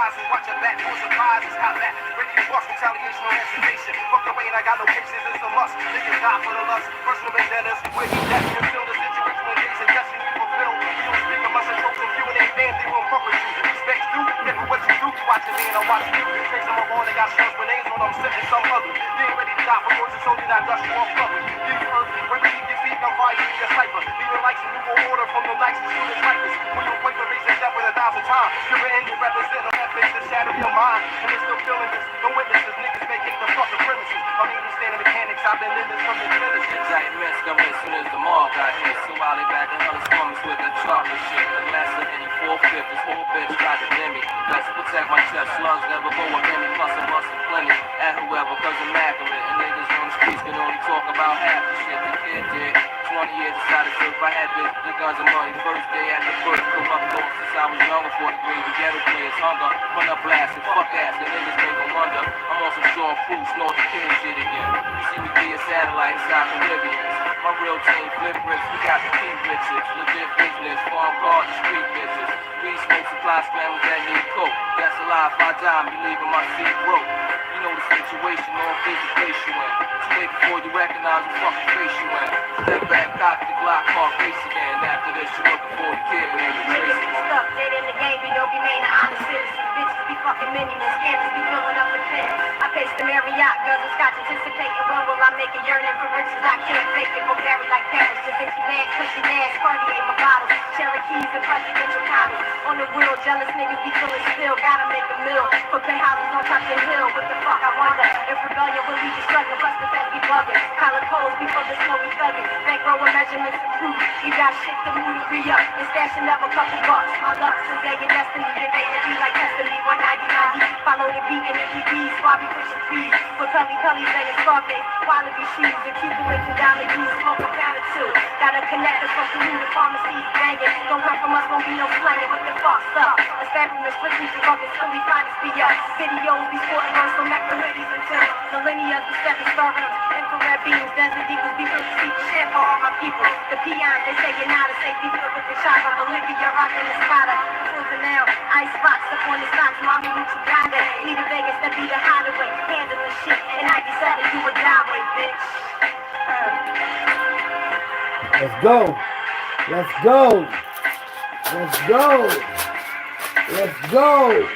eyes and watch your back. No surprise, it's hot back. Ready to bust retaliation on hesitation. Fuck the way, and I got no cases, it's a must. Niggas die for the lust. Personal vendettas, where he that you feel the situation when days and destiny fulfilled. We don't speak of us and tropes of you and they band, they won't fuck with you. Respect you, never what you do. You watching me and I'm watching you. Trace them up on, they got shells with names on them, sitting some other. They ain't ready to die for yours and so did I dust you off public. Give you earth, when we get feet, I'm fire, you your sniper. Leaving likes and new order from the nicest to the snipers. When you wait for raising step with 1,000 times, you're in, you represent on that face to shadow your mind. And they're still feeling this. No witnesses, niggas vacate the fucking premises. I'm even standing mechanics, I've been in this from the Genesis. Excitement, I'm as soon as the mall got hit. So while they back in other slumbers with the chocolate shit. The glass of any 4/5, this whole bitch tried to dim me. Let's protect my chest, slugs never go with any. Plus I'm busting plenty at whoever, cause immaculate. And niggas on the streets can only talk about half the shit the kid did. 20 years decided to if I had the guns and money. First day at the birth, come up north since I was younger. 4th grade, the ghetto players hunger. Run up blasting, fuck ass, the niggas make them wonder. I'm on some Sean Proof, snort the kid shit again. You see me be a satellite inside Caribbeans. My real team flip bricks, we got the king bitches. Legit business, farm guard, the street bitches. We smoke supply spammers that need coke. That's a lie if I die, I'm leaving my seat broke. You know the situation, on physical place you in. Too late before you recognize the fucking face you in. Step back, cock the Glock, car face again. After this, you looking for the kid, but ain't Niggas be stuck dead in the game, but don't remain an honest citizen. Bitches be fucking minions, scammers be filling up the pin. I pace the Marriott, girls and scotch anticipating. When will I make a yearning for riches? I can't fake it, go carry like Paris. The bitchy legs, pushy legs, Cartier my bottles. Cherokees and presidential condoms. On the wheel, jealous niggas be feeling still. Gotta make a meal, put penthouses on top of the hill. What the fuck I wonder? If rebellion will lead you struggling, plus the best be bugging. Collar codes before the snow we thugging. Bankroll with measurements and proof. You got shit to move to re-up. And stashing up a couple bucks. My luck is their destiny. They make it be like testing me. 190. Follow the beat and the PBs. While we pushing trees. With Pelly's and Scarface. Quality shoes. And Cupid and diamond juice. Smoke a pound or two. Gotta connect us from Peru to pharmacies. Banging. Don't come from us, won't be no slanging. What the fuck's up? A stamp from the strictly to fucking silly finest be up. Videos be sporting on some nectar hoodies until millennia be stepping starving. Infrared beams. Desert eagles be real to see the shit for all my people. The peons, they say you're not a safety field with the shot. From Bolivia, rocking the spotter. Cruising now. Ice rocks up on the socks. Mommy, Lucha Grande. Leave the Vegas to be the hideaway. Handling shit. And I decided you would die way, bitch. Let's go. Let's go. Let's go. Let's go.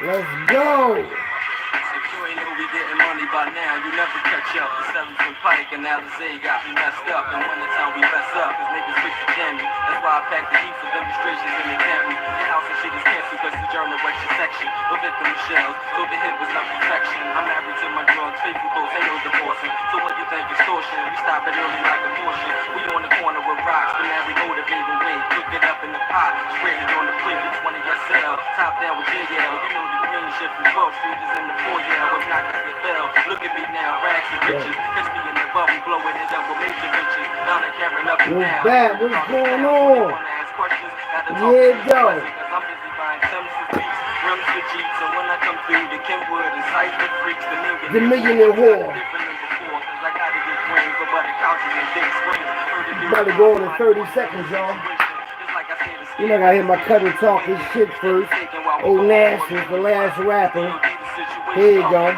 Let's go. If you ain't know we getting money by now, you never catch up. The 7-foot pike and Alizé got me messed up. And when the time we mess up, cause niggas quick to jam me. That's why I pack the heat for demonstrations and they can't me. Your house and shit is canceled cause the journal wet your section. No victim shells, so the hit was not perfection. I'm married to my drugs, faithful goals, ain't no divorcing. So what you think extortion? We stop it early like abortion. We on the corner with rocks, but now we motivating weight. Cook it up in the pot, spread it on the plate with 20 SL. Top down with JL, you know the green shit from 12th Street is in the foyer. If not, cause it fell. Look at me now, rags and riches. Catch me in the bubble, blowing it up with major riches. Now they're carrying up and down. What's that? What's going on? Yeah, go. I'm busy buying Timbs for feet, rims for Jeeps. So when I come through, the Kenwood and Cypher freaks, the millionaire whore. About to go on in 30 seconds, y'all. You know, I gotta hear my cousin talk his shit first. Old Nash is the last rapper. Here you go.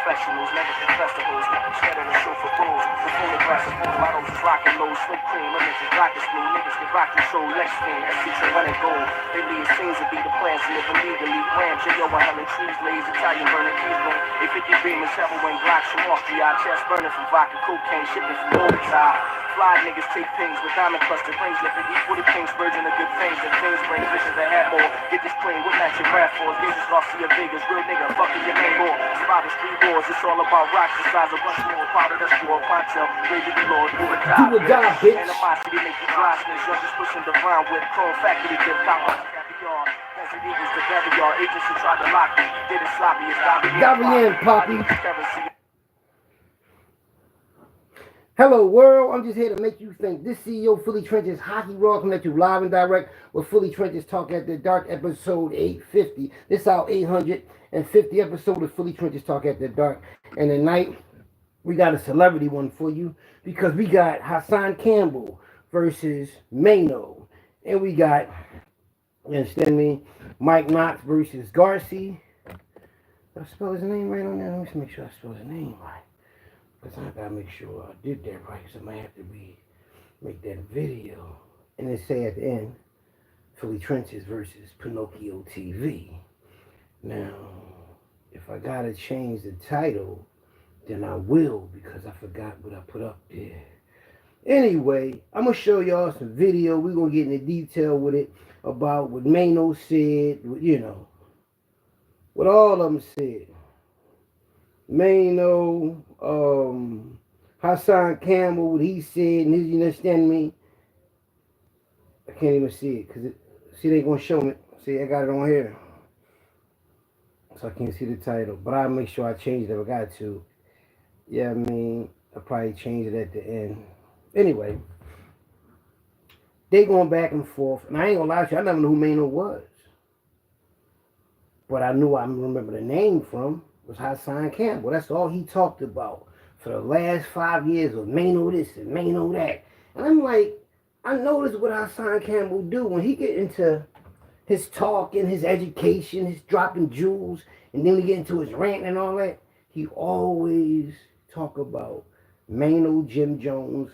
Professionals, never festivals, setting the show for bulls. The photographs of both models is rocking low, slick cream, limits is rocket slow. Niggas can rock the show, Lex King, SC running gold. They leave scenes to be the plans to live illegally. Ram, J.O. Helen trees, lays, Italian burning keys, bro. They 50 beamers, heroin, blocks from Austria. Chest burning from vodka, cocaine, shipping from Bogota. Fly niggas take pings with diamond cluster rings. If it equal the king's virgin of good things, and things bring visions that have more. Get this plane, what match your rap for? Jesus lost to your Vegas, real nigga, fucking your main more. Survive the street wars, it's all about rocks, the size of Rushmore. Powder, that's war, Poncho, ready to be Lord, do or die. Do or die, bitch. Animosity make you dry snitch, you're just pushing the round with chrome factory, dip copper. Caviar, Desert Eagles, the Barrier, agents who tried to lock me. Did it sloppy, it's Gabrielle, Poppy. Hello world, I'm just here to make you think. This CEO Philly Trenches Hockey Raw coming at you live and direct with Philly Trenches Talk After Dark episode 850. This is our 850 episode of Philly Trenches Talk After Dark. And tonight we got a celebrity one for you because we got HASSAN Campbell versus MAINO. And we got, you understand me? Mike Knox versus GARCI. Did I spell his name right on there? Let me just make sure I spell his name right. Because I gotta make sure I did that right. So I might have to make that video. And then say at the end, Philly Trenches versus Pinocchio TV. Now, if I gotta change the title, then I will, because I forgot what I put up there. Anyway, I'm gonna show y'all some video. We're gonna get into detail with it about what MAINO said, you know, what all of them said. MAINO, HASSAN Campbell, what he said, and you understand me? I can't even see it, because see, they gonna show me. See, I got it on here. So I can't see the title, but I'll make sure I change it if I got to. Yeah, I mean, I'll probably change it at the end. Anyway, they going back and forth, and I ain't gonna lie to you, I never knew who MAINO was. But I knew I remember the name from was HASSAN Campbell. That's all he talked about for the last 5 years, of MAINO this and MAINO that. And I'm like, I noticed what HASSAN Campbell do when he get into his talk and his education, his dropping jewels, and then we get into his rant and all that. He always talk about MAINO, Jim Jones,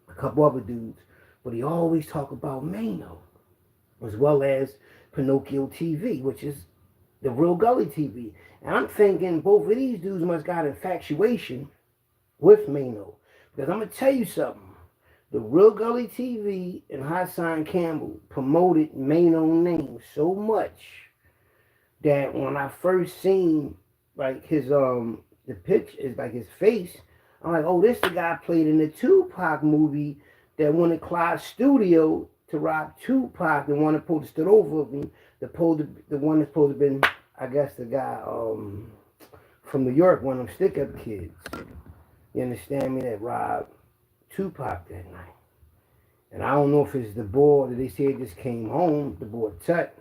a couple other dudes, but he always talk about MAINO, as well as Pinocchio TV, which is the Real Gully TV. And I'm thinking both of these dudes must got infatuation with MAINO, because I'm gonna tell you something. The Real Gully TV and HASSAN Campbell promoted MAINO name so much that when I first seen like his the picture is like his face, I'm like, oh, this the guy played in the Tupac movie that went to Clyde's studio to rob Tupac, the one that supposed to stood over him, the one that's supposed to been, I guess, the guy from New York, one of them stick-up kids. You understand me? That robbed Tupac that night. And I don't know if it's the boy that they said just came home, the boy Tut.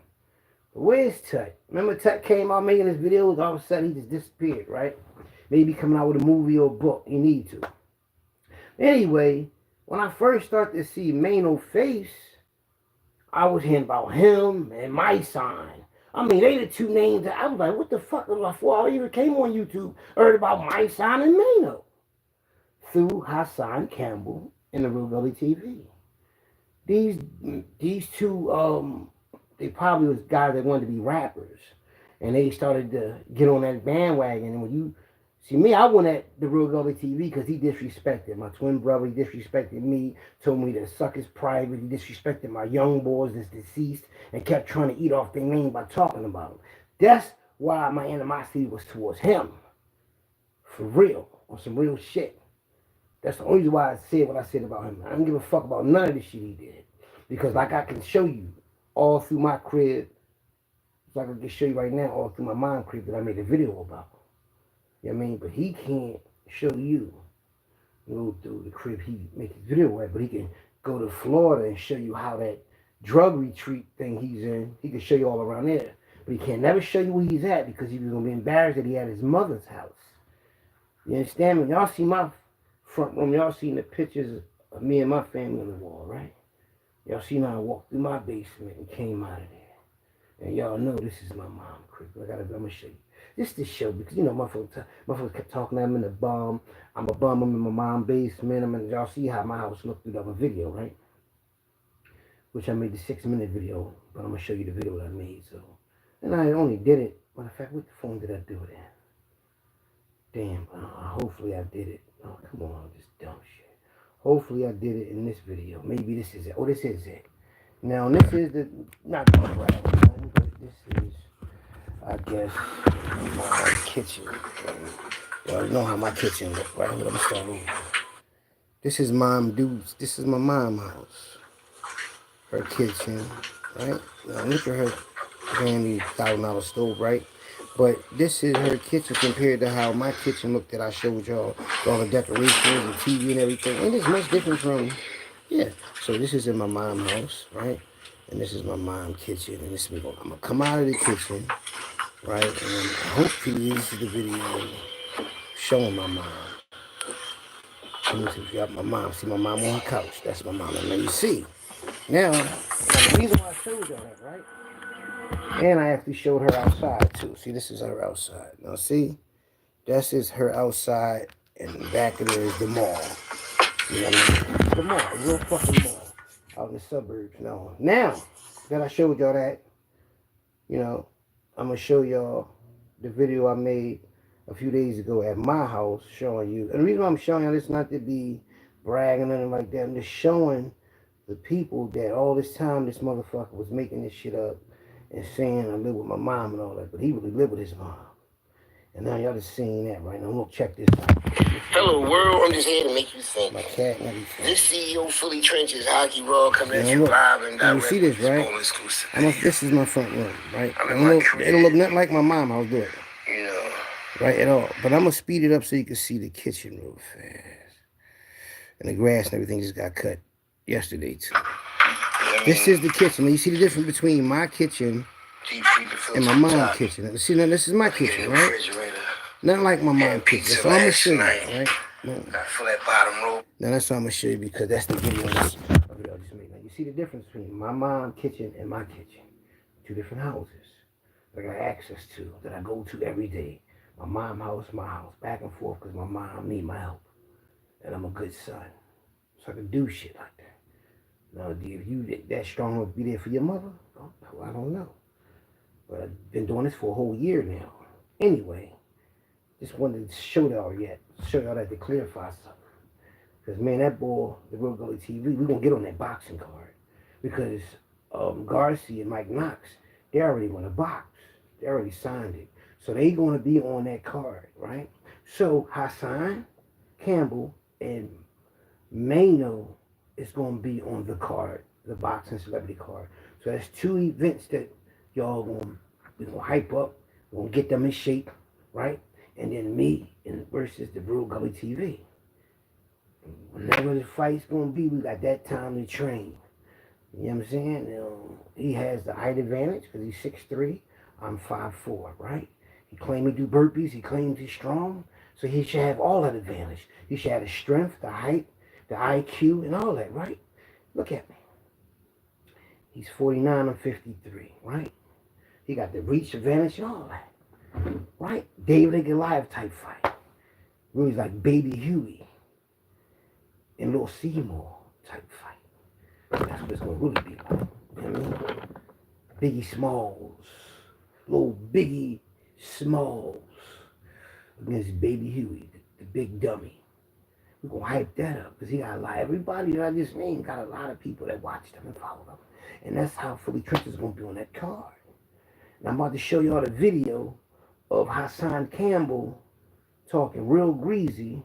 But where's Tut? Remember Tut came out making his videos, all of a sudden he just disappeared, right? Maybe coming out with a movie or a book. You need to. Anyway, when I first started to see MAINO face, I was hearing about him and My Sign. I mean, they the two names that I was like, what the fuck? Before I even came on YouTube, heard about My Sign and MAINO through HASSAN Campbell and the Real Gully TV. These two, they probably was guys that wanted to be rappers, and they started to get on that bandwagon. And when you see me, I went at the Real Gully TV because he disrespected my twin brother, he disrespected me, told me to suck his private, he disrespected my young boys that's deceased, and kept trying to eat off their name by talking about them. That's why my animosity was towards him. For real, on some real shit. That's the only reason why I said what I said about him. I don't give a fuck about none of the shit he did. Because like I can show you all through my crib, like I can show you right now all through my mom crib that I made a video about. You know what I mean? But he can't show you go through the crib he make his video at, but he can go to Florida and show you how that drug retreat thing he's in. He can show you all around there. But he can't never show you where he's at because he was going to be embarrassed that he had his mother's house. You understand me? Y'all see my front room. Y'all seen the pictures of me and my family on the wall, right? Y'all seen how I walked through my basement and came out of there. And y'all know this is my mom's crib. I'm going to show you. Just to show, because, you know, motherfuckers kept talking at me in the bum. I'm a bum. I'm in my mom's basement. Y'all see how my house looked through the other video, right? Which I made the 6-minute video, but I'm going to show you the video that I made. So, and I only did it. Matter of fact, what phone did I do it in? Damn, hopefully I did it. Oh, come on, this dumb shit. Hopefully I did it in this video. Maybe this is it. Oh, this is it. Now, this is the, not the brag, but this is, I guess, my kitchen. Y'all know how my kitchen looks, right? Let me start over. This is this is my mom's house. Her kitchen, right? Now, look at her handy $1,000 stove, right? But this is her kitchen compared to how my kitchen looked that I showed y'all. All the decorations and TV and everything. And it's much different from, yeah. So this is in my mom's house, right? And this is my mom's kitchen. And this is, I'm going to come out of the kitchen, right? And hopefully this is the video showing my mom. Let me see if you got my mom. See my mom on the couch. That's my mom. And let me see. Now, the reason why I showed y'all that, right? And I actually showed her outside too. See, this is her outside. Now see, this is her outside, and the back of there is the mall. You know what I mean? The mall, a real fucking mall out in the suburbs. Now that I showed y'all that, you know, I'm gonna show y'all the video I made a few days ago at my house showing you. And the reason why I'm showing y'all this is not to be bragging or anything like that. I'm just showing the people that all this time this motherfucker was making this shit up and saying I live with my mom and all that, but he really lived with his mom. And now y'all just seeing that right now. I'm gonna check this out. Hello world, I'm just here to make you think. My cat and everything. This CEO Fully Trenches Hockey Raw coming at you live and direct. You see this, right? This is my front room, right? It don't look nothing like my mom house, do it? You know. Right at all. But I'm gonna speed it up so you can see the kitchen real fast. And the grass and everything just got cut yesterday too. This is the kitchen. Now you see the difference between my kitchen and my mom's kitchen. See, now this is my kitchen, right? Not like my mom's kitchen. So I'm gonna show you, right? Now that's what I'm gonna show you because that's the video I just made. Now you see the difference between my mom's kitchen and my kitchen. Two different houses that I got access to, that I go to every day. My mom's house, my house, back and forth because my mom need my help. And I'm a good son. So I can do shit like that. Now, if you that strong enough to be there for your mother, oh, I don't know. But I've been doing this for a whole year now. Anyway, just wanted to show y'all that to clarify something. Because, man, that boy, the Real Gully TV, we're going to get on that boxing card. Because GARCI and Mike KNOX, they already want to box. They already signed it. So they going to be on that card, right? So HASSAN, Campbell, and MAINO is going to be on the card, the boxing celebrity card. So that's two events that y'all we're going to hype up. We're going to get them in shape, right? And then me versus the Real Gully TV. Whenever the fight's going to be, we got that time to train. You know what I'm saying? He has the height advantage because he's 6'3". I'm 5'4", right? He claims he do burpees. He claims he's strong. So he should have all that advantage. He should have the strength, the height, the IQ, and all that, right? Look at me. He's 49, I'm 53, right? He got the reach advantage and all that, right? David and Goliath type fight. Really like Baby Huey and Little Seymour type fight. That's what it's going to really be like. You know what I mean? Biggie Smalls. Little Biggie Smalls against Baby Huey, the big dummy. We're going to hype that up because he got a lot. Everybody that I just named got a lot of people that watched him and followed him. And that's how Fully Trenches is going to be on that card. And I'm about to show y'all the video of HASSAN Campbell talking real greasy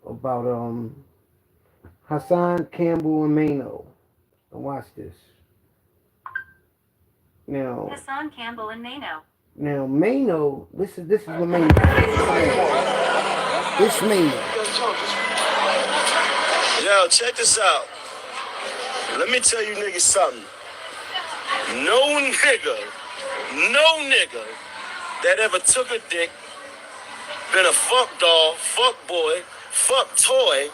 about HASSAN Campbell and MAINO. And watch this. Now, HASSAN Campbell and MAINO. Now, MAINO, this is what MAINO is. This MAINO. Yo, check this out. Let me tell you niggas something. No nigga that ever took a dick, been a fuck doll, fuck boy, fuck toy,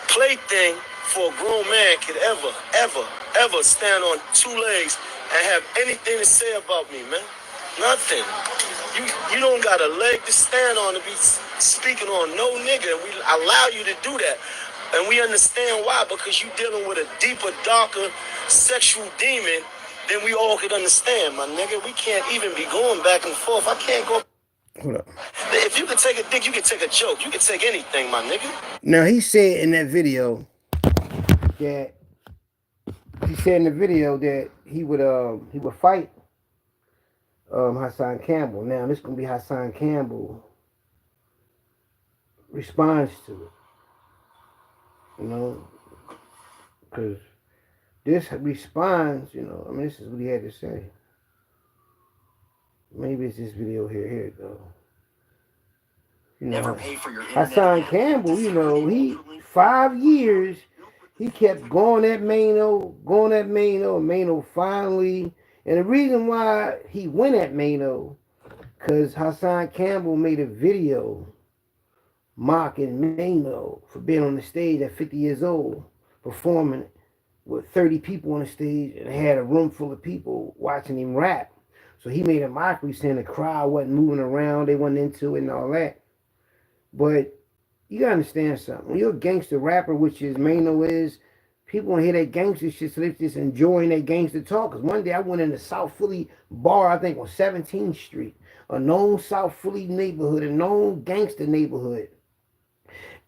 plaything for a grown man could ever stand on two legs and have anything to say about me, man. Nothing. You don't got a leg to stand on to be speaking on no nigga. We allow you to do that. And we understand why, because you dealing with a deeper, darker sexual demon than we all could understand, my nigga. We can't even be going back and forth. I can't go. Hold up. If you can take a dick, you can take a joke. You can take anything, my nigga. Now, he said in that video that he would fight HASSAN Campbell. Now, this is going to be HASSAN Campbell responds to it. You know, because this responds, you know, I mean, this is what he had to say. Maybe it's this video here. Here it goes. You know, HASSAN Campbell, you know, he 5 years, he kept going at MAINO, and MAINO finally, and the reason why he went at MAINO, because HASSAN Campbell made a video mocking MAINO for being on the stage at 50 years old, performing with 30 people on the stage and had a room full of people watching him rap. So he made a mockery saying the crowd wasn't moving around, they wasn't into it and all that. But you gotta understand something. When you're a gangster rapper, which is MAINO is, people want to hear that gangster shit, so they're just enjoying that gangster talk. Because one day I went in the South Philly bar, I think on 17th Street, a known South Philly neighborhood, a known gangster neighborhood.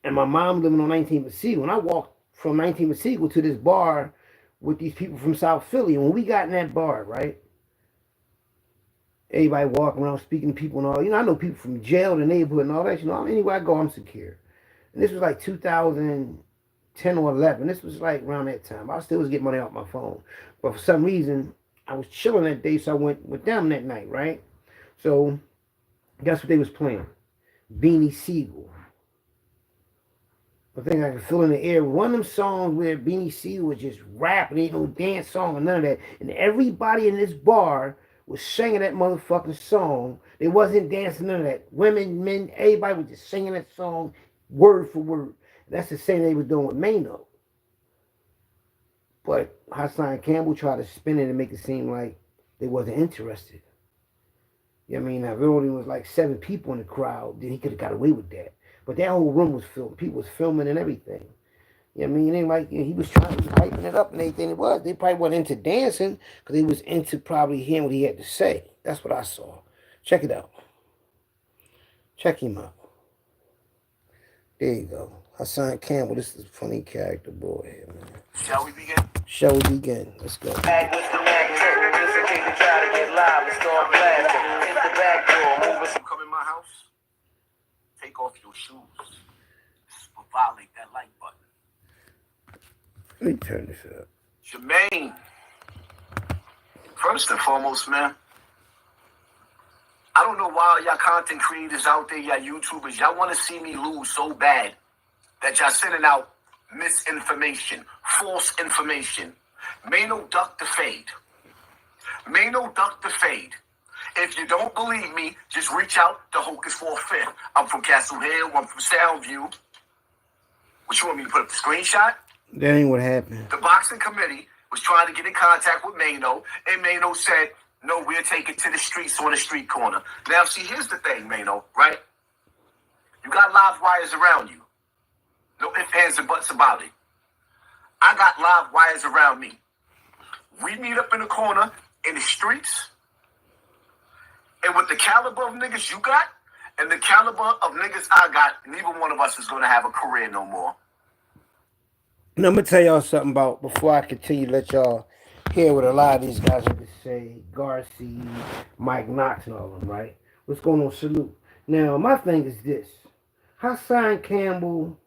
And my mom living on 19th and Siegel. And I walked from 19th and Siegel to this bar with these people from South Philly. And when we got in that bar, right, everybody walking around speaking to people and all. You know, I know people from jail, the neighborhood and all that. You know, anywhere I go, I'm secure. And this was like 2010 or 11. This was like around that time. I still was getting money off my phone. But for some reason, I was chilling that day, so I went with them that night, right? So, guess what they was playing? Beanie Siegel. I think I can feel in the air. One of them songs where Beanie Siegel was just rapping. Ain't no dance song or none of that. And everybody in this bar was singing that motherfucking song. They wasn't dancing, none of that. Women, men, everybody was just singing that song word for word. That's the same they were doing with MAINO. But HASSAN Campbell tried to spin it and make it seem like they wasn't interested. You know what I mean? Now, if it only was like 7 people in the crowd, then he could have got away with that. But that whole room was filled. People was filming and everything. You know what I mean? It ain't like, you know, he was trying to hyping it up and everything. It was. They probably wasn't into dancing because they was into probably hearing what he had to say. That's what I saw. Check it out. Check him out. There you go. HASSAN Campbell. This is a funny character boy here, man. Shall we begin? Shall we begin? Let's go. Magnus the magnet, just in case you try to get live and start blasting. Hit the back door, move You come in my house, take off your shoes. Violate that like button. Let me turn this up. Jermaine, first and foremost, man, I don't know why y'all content creators out there, y'all YouTubers, y'all want to see me lose so bad that y'all sending out misinformation, false information. MAINO duck the fade. MAINO duck the fade. If you don't believe me, just reach out to Hocus for a Fifth. I'm from Castle Hill, I'm from Soundview. What you want me to put up the screenshot? That ain't what happened. The boxing committee was trying to get in contact with MAINO, and MAINO said, no, we'll take it to the streets on the street corner. Now, see, here's the thing, MAINO, right? You got live wires around you. No ifs, ands, and buts about it. I got live wires around me. We meet up in the corner in the streets, and with the caliber of niggas you got, and the caliber of niggas I got, neither one of us is going to have a career no more. Now, I'm going to tell y'all something about, before I continue, let y'all hear what a lot of these guys have to say. GARCI, Mike Knox, and all of them, right? What's going on? Salute. Now, my thing is this. HASSAN Campbell,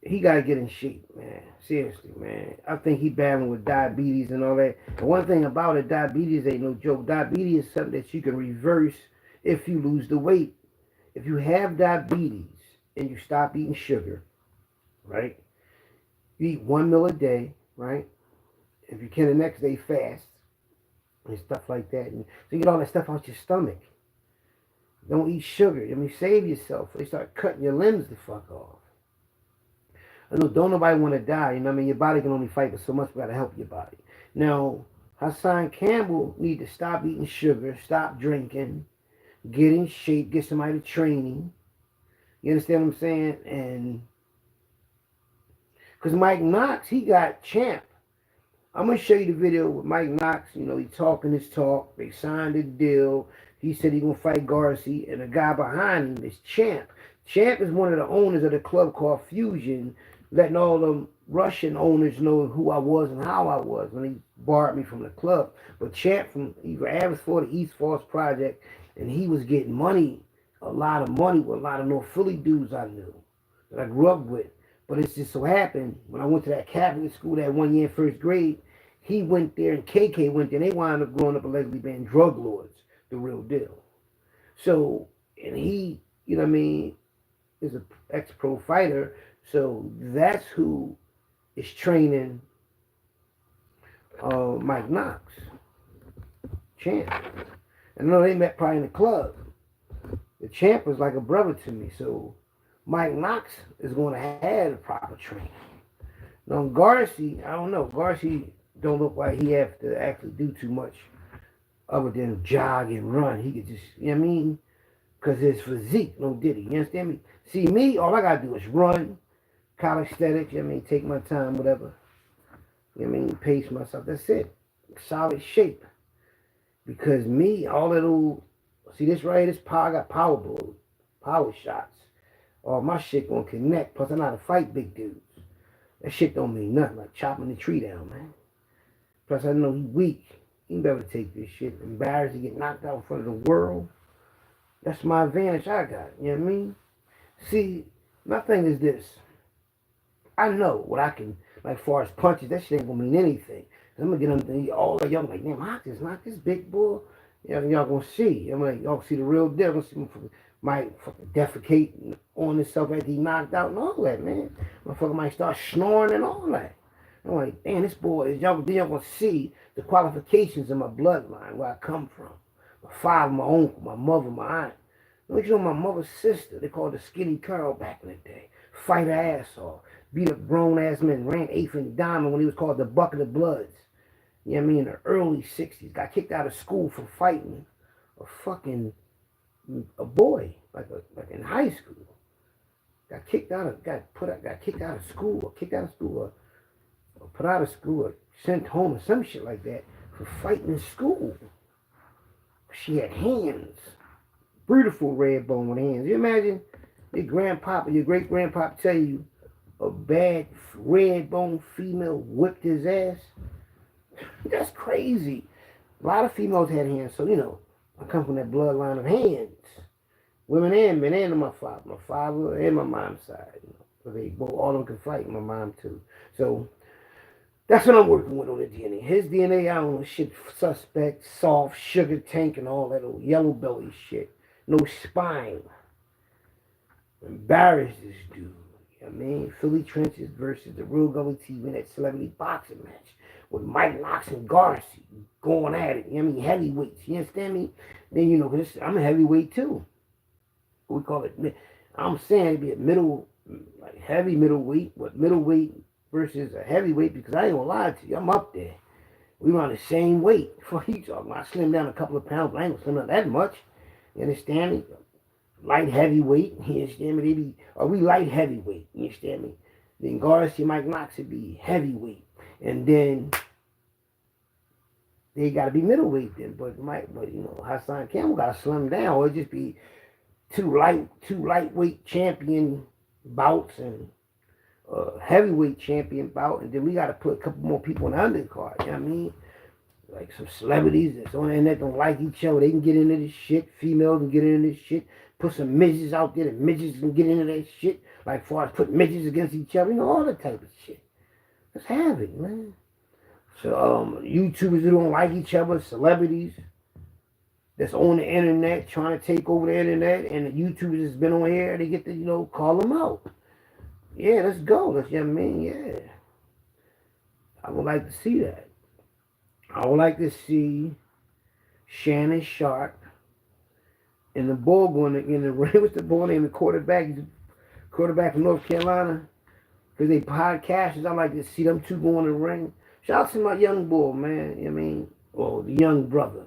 he got to get in shape, man. Seriously, man. I think he battling with diabetes and all that. And one thing about it, diabetes ain't no joke. Diabetes is something that you can reverse if you lose the weight. If you have diabetes and you stop eating sugar, right? You eat 1 meal a day, right? If you can, the next day fast and stuff like that. And so you get all that stuff out your stomach. Don't eat sugar. I mean, save yourself. They start cutting your limbs the fuck off. I know don't nobody want to die. You know what I mean? Your body can only fight but so much. We got to help your body. Now, HASSAN Campbell need to stop eating sugar, stop drinking, get in shape, get somebody to train him. You understand what I'm saying? And because Mike Knox, he got champ. I'm going to show you the video with Mike Knox. You know, he talking his talk. They signed a deal. He said he going to fight GARCI. And the guy behind him is Champ. Champ is one of the owners of the club called Fusion, letting all them Russian owners know who I was and how I was when he barred me from the club. But Champ from either Abbotsford or East Falls Project, and he was getting money, a lot of money with a lot of North Philly dudes I knew, that I grew up with. But it just so happened, when I went to that Catholic school that 1 year in first grade, he went there and KK went there, and they wound up growing up allegedly being drug lords, the real deal. So, and he, you know what I mean, is an ex-pro fighter, so that's who is training Mike Knox, Champ. And I know they met probably in the club. The Champ was like a brother to me, so Mike Knox is going to have the proper training. Now, Garci, I don't know. Garci don't look like he have to actually do too much other than jog and run. He could just, you know what I mean? Because his physique, no diddy. You understand me? See, me, all I got to do is run, calisthenics, you know what I mean? Take my time, whatever. You know what I mean? Pace myself. That's it. Solid shape. Because me, all that old, see this right here, this power, I got power blows, power shots. All my shit gonna connect. Plus, I know how to fight big dudes. That shit don't mean nothing. Like chopping the tree down, man. Plus, I know he weak. He ain't better take this shit. Embarrassed to get knocked out in front of the world. That's my advantage I got. You know what I mean? See, my thing is this. I know what I can, like, far as punches, that shit ain't gonna mean anything. I'm gonna get them, all of y'all like, damn, I just knock this big boy. Y'all gonna see. I'm like, y'all see the real deal. See might fucking defecate on himself after he knocked out and all that, man. Motherfucker might start snoring and all that. I'm like, damn, this boy is y'all gonna see the qualifications of my bloodline, where I come from. My father, my uncle, my mother, my aunt. Don't you know my mother's sister? They called her Skinny Curl back in the day. Fight her ass off. Beat up grown ass men. Ran eighth and diamond when he was called the Bucket of Bloods. You know what I mean? In the early 60s. Got kicked out of school for fighting a boy, like in high school. Got kicked out of school, or put out of school, or sent home, or some shit like that, for fighting in school. She had hands. Beautiful red bone with hands. You imagine your grandpapa, your great grandpapa tell you a bad red bone female whipped his ass? That's crazy. A lot of females had hands, so you know, I come from that bloodline of hands. Women and men, and my father and my mom's side, you know, they both, all of them can fight. My mom too. So that's what I'm working with on the DNA. His DNA, I don't know, shit, suspect, soft, sugar tank, and all that old yellow belly shit. No spine. Embarrassed this dude. You know what I mean? Philly Trenches versus the Real Gully TV in that celebrity boxing match with Mike Knox and Garci going at it. You know what I mean? Heavyweights. You understand me? Then, you know, cause I'm a heavyweight too. We call it, I'm saying it'd be a middle, like heavy middleweight, but middleweight versus a heavyweight, because I ain't gonna lie to you, I'm up there. We run the same weight. What you talking about? I slimmed down a couple of pounds, but I ain't gonna slim down that much. You understand me? Light heavyweight, you understand me? We light heavyweight, you understand me? Then Garci, Mike Knox would be heavyweight. And then they gotta be middleweight then, but you know, HASSAN Campbell gotta slim down, or it'd just be two lightweight champion bouts and heavyweight champion bout, and then we got to put a couple more people in the undercard. You know what I mean? Like some celebrities that's on the internet don't like each other. They can get into this shit. Females can get into this shit. Put some midgets out there that midgets can get into that shit. Like far as put midgets against each other, you know, all that type of shit. Let's have it, man. So YouTubers who don't like each other, celebrities that's on the internet trying to take over the internet, and the YouTubers that's been on here, they get to, you know, call them out. Yeah, let's go. That's, you know what I mean? Yeah. I would like to see that. I would like to see Shannon Sharp and the ball going in the ring. What's the ball name? The quarterback from North Carolina. Because they podcasters, I like to see them two go in the ring. Shout out to my young boy, man. You know what I mean? Or the young brother.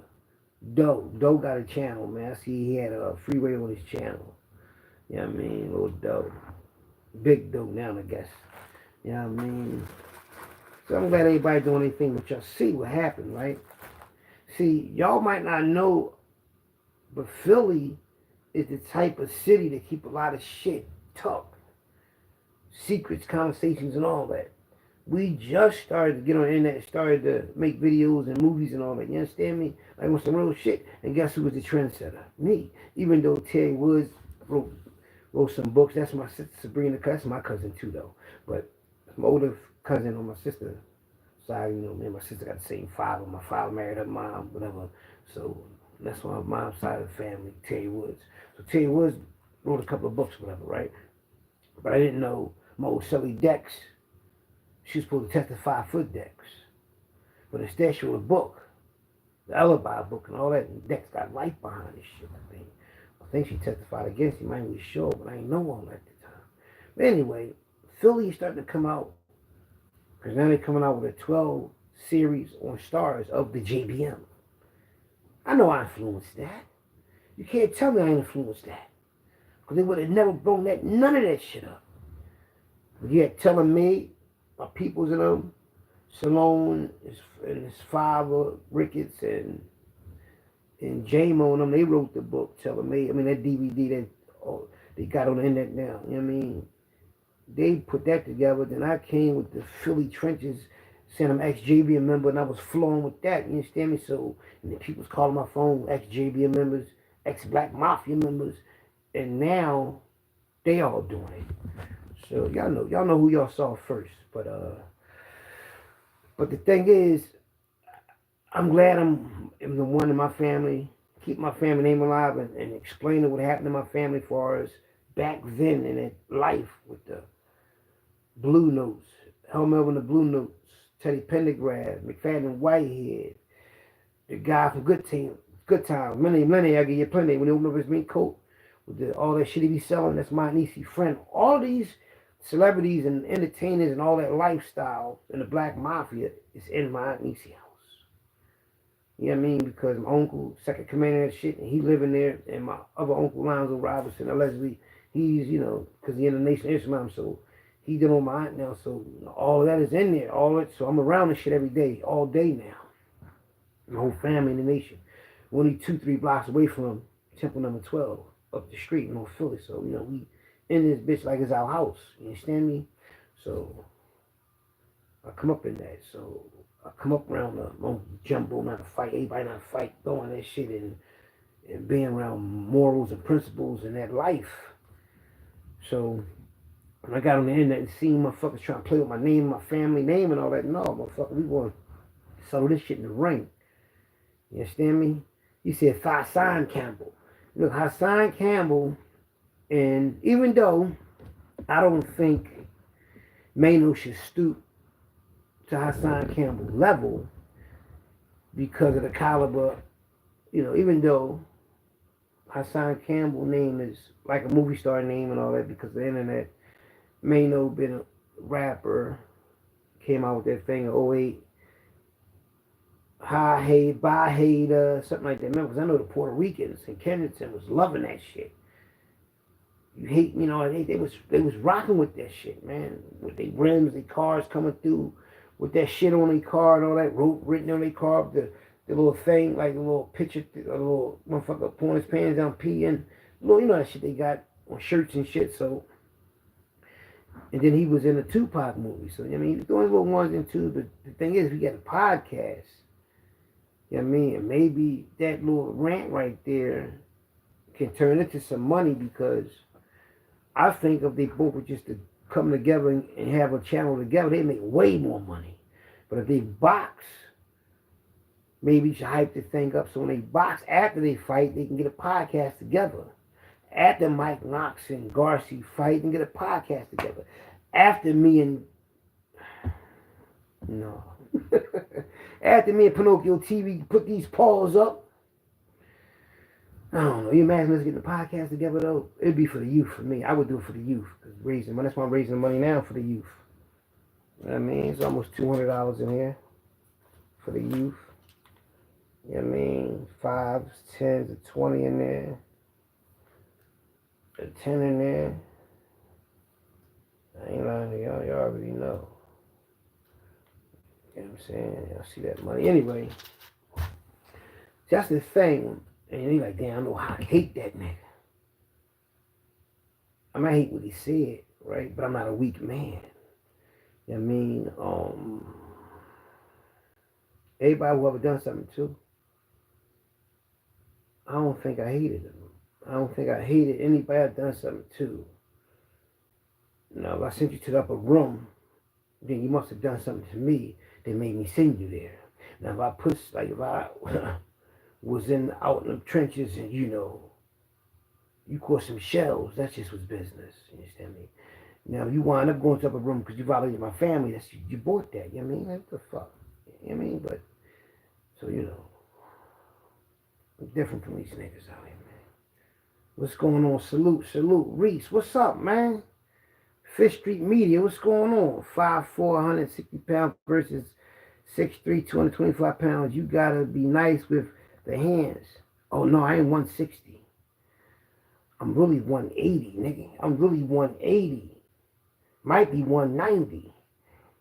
Doe got a channel, man. I see he had a freeway on his channel. You know what I mean? Little Doe. Big Doe now, I guess. You know what I mean? So I'm glad everybody doing anything, but y'all see what happened, right? See, y'all might not know, but Philly is the type of city that keep a lot of shit tucked. Secrets, conversations, and all that. We just started to get on the internet, started to make videos and movies and all that. You understand me? Like with some real shit. And guess who was the trendsetter? Me. Even though Terry Woods wrote some books. That's my sister Sabrina. That's my cousin too, though. But my older cousin on my sister's side, you know, me and my sister got the same father. My father married her mom, whatever. So that's on my mom's side of the family, Terry Woods. So Terry Woods wrote a couple of books, whatever, right? But I didn't know my old Shelly Dex. She was supposed to testify for Dex. But instead she wrote a book. The alibi book and all that. And Dex got life behind this shit, I think she testified against him. I ain't really sure, but I ain't know all that at the time. But anyway, Philly started to come out Because now they're coming out with a 12 series on Stars of the JBM. I know I influenced that. You can't tell me I influenced that. Because they would have never blown none of that shit up. But yet telling me, my peoples in them, Salone and his father, Ricketts, and J-Mo and them, they wrote the book telling me, I mean, that DVD that they got on the internet now, you know what I mean? They put that together. Then I came with the Philly Trenches, saying I'm ex-JBM member, and I was flowing with that, you understand me? So, and then people was calling my phone ex-JBM members, ex-Black Mafia members, and now they all doing it. So y'all know who y'all saw first. But the thing is, I'm glad I'm the one in my family, keep my family name alive and explaining what happened to my family as far as back then in that life with the Blue Notes, Hell Melvin the Blue Notes, Teddy Pendergrass, McFadden Whitehead, the guy from Good Times, Many, I give you plenty. When he opened up his mink coat with all that shit he be selling, that's my niecey friend. All these celebrities and entertainers and all that lifestyle in the Black Mafia is in my niecey house. You know what I mean? Because my uncle, second commander of that shit, and he living there, and my other uncle, Lonzo Robinson, allegedly, he's, because he's in the Nation of Islam, so he did on my aunt now, so all of that is in there, so I'm around this shit every day, all day now. My whole family in the Nation. We're only 2-3 blocks away from Temple number 12, up the street in North Philly, so, we in this bitch like it's our house, you understand me? So, I come up in that, so I come up around the jumbo, not to fight, everybody not to fight, throwing that shit and being around morals and principles and that life. So, when I got on the internet and seen motherfuckers trying to play with my name, my family name and all that, no, motherfucker, we want to settle this shit in the ring. You understand me? You said HASSAN Campbell. Look, HASSAN Campbell, and even though I don't think MAINO should stoop to HASSAN Campbell level because of the caliber, even though HASSAN Campbell name is like a movie star name and all that because of the internet. MAINO been a rapper, came out with that thing in 08. Hi, hey, bye, hey, something like that. Remember, because I know the Puerto Ricans in Kensington was loving that shit. You hate, they was rocking with that shit, man. With their rims, their cars coming through, with that shit on their car and all that rope written on their car, the little thing, like a little picture, a little motherfucker pulling his pants down, peeing. That shit they got on shirts and shit, so. And then he was in a Tupac movie, so, he was doing little ones and twos, but the thing is, we got a podcast. And maybe that little rant right there can turn into some money because I think if they both were just to come together and have a channel together, they make way more money. But if they box, maybe you should hype the thing up so when they box after they fight, they can get a podcast together. After Mike Knox and GARCI fight and get a podcast together. After me and... No. After me and Pinocchio TV put these paws up, I don't know. You imagine us getting a podcast together though? It'd be for the youth for me. I would do it for the youth. Raising money. That's why I'm raising the money now for the youth. You know what I mean? It's almost $200 in here for the youth. You know what I mean? 5s, 10s, a 20 in there. A 10 in there. I ain't lying to y'all. Y'all already know. You know what I'm saying? Y'all see that money. Anyway, that's the thing. And you're like, damn, I know how I hate that nigga. I might hate what he said, right? But I'm not a weak man. You know what I mean? Everybody who ever done something to, I don't think I hated him. I don't think I hated anybody I've done something to. Now, if I sent you to the upper room, then you must have done something to me that made me send you there. Now, if I was out in the trenches and, you caught some shells, that just was business. You understand me? Now, you wind up going to the upper room because you violated my family. You bought that. You know what I mean? Like, what the fuck? You know what I mean? But, so, I'm different from these niggas out here, man. What's going on? Salute. Reese, what's up, man? Fifth Street Media, what's going on? 5'4", 160 pounds versus 6'3", 225 pounds. You gotta be nice with the hands. Oh no, I ain't 160. I'm really 180, nigga. I'm really 180. Might be 190.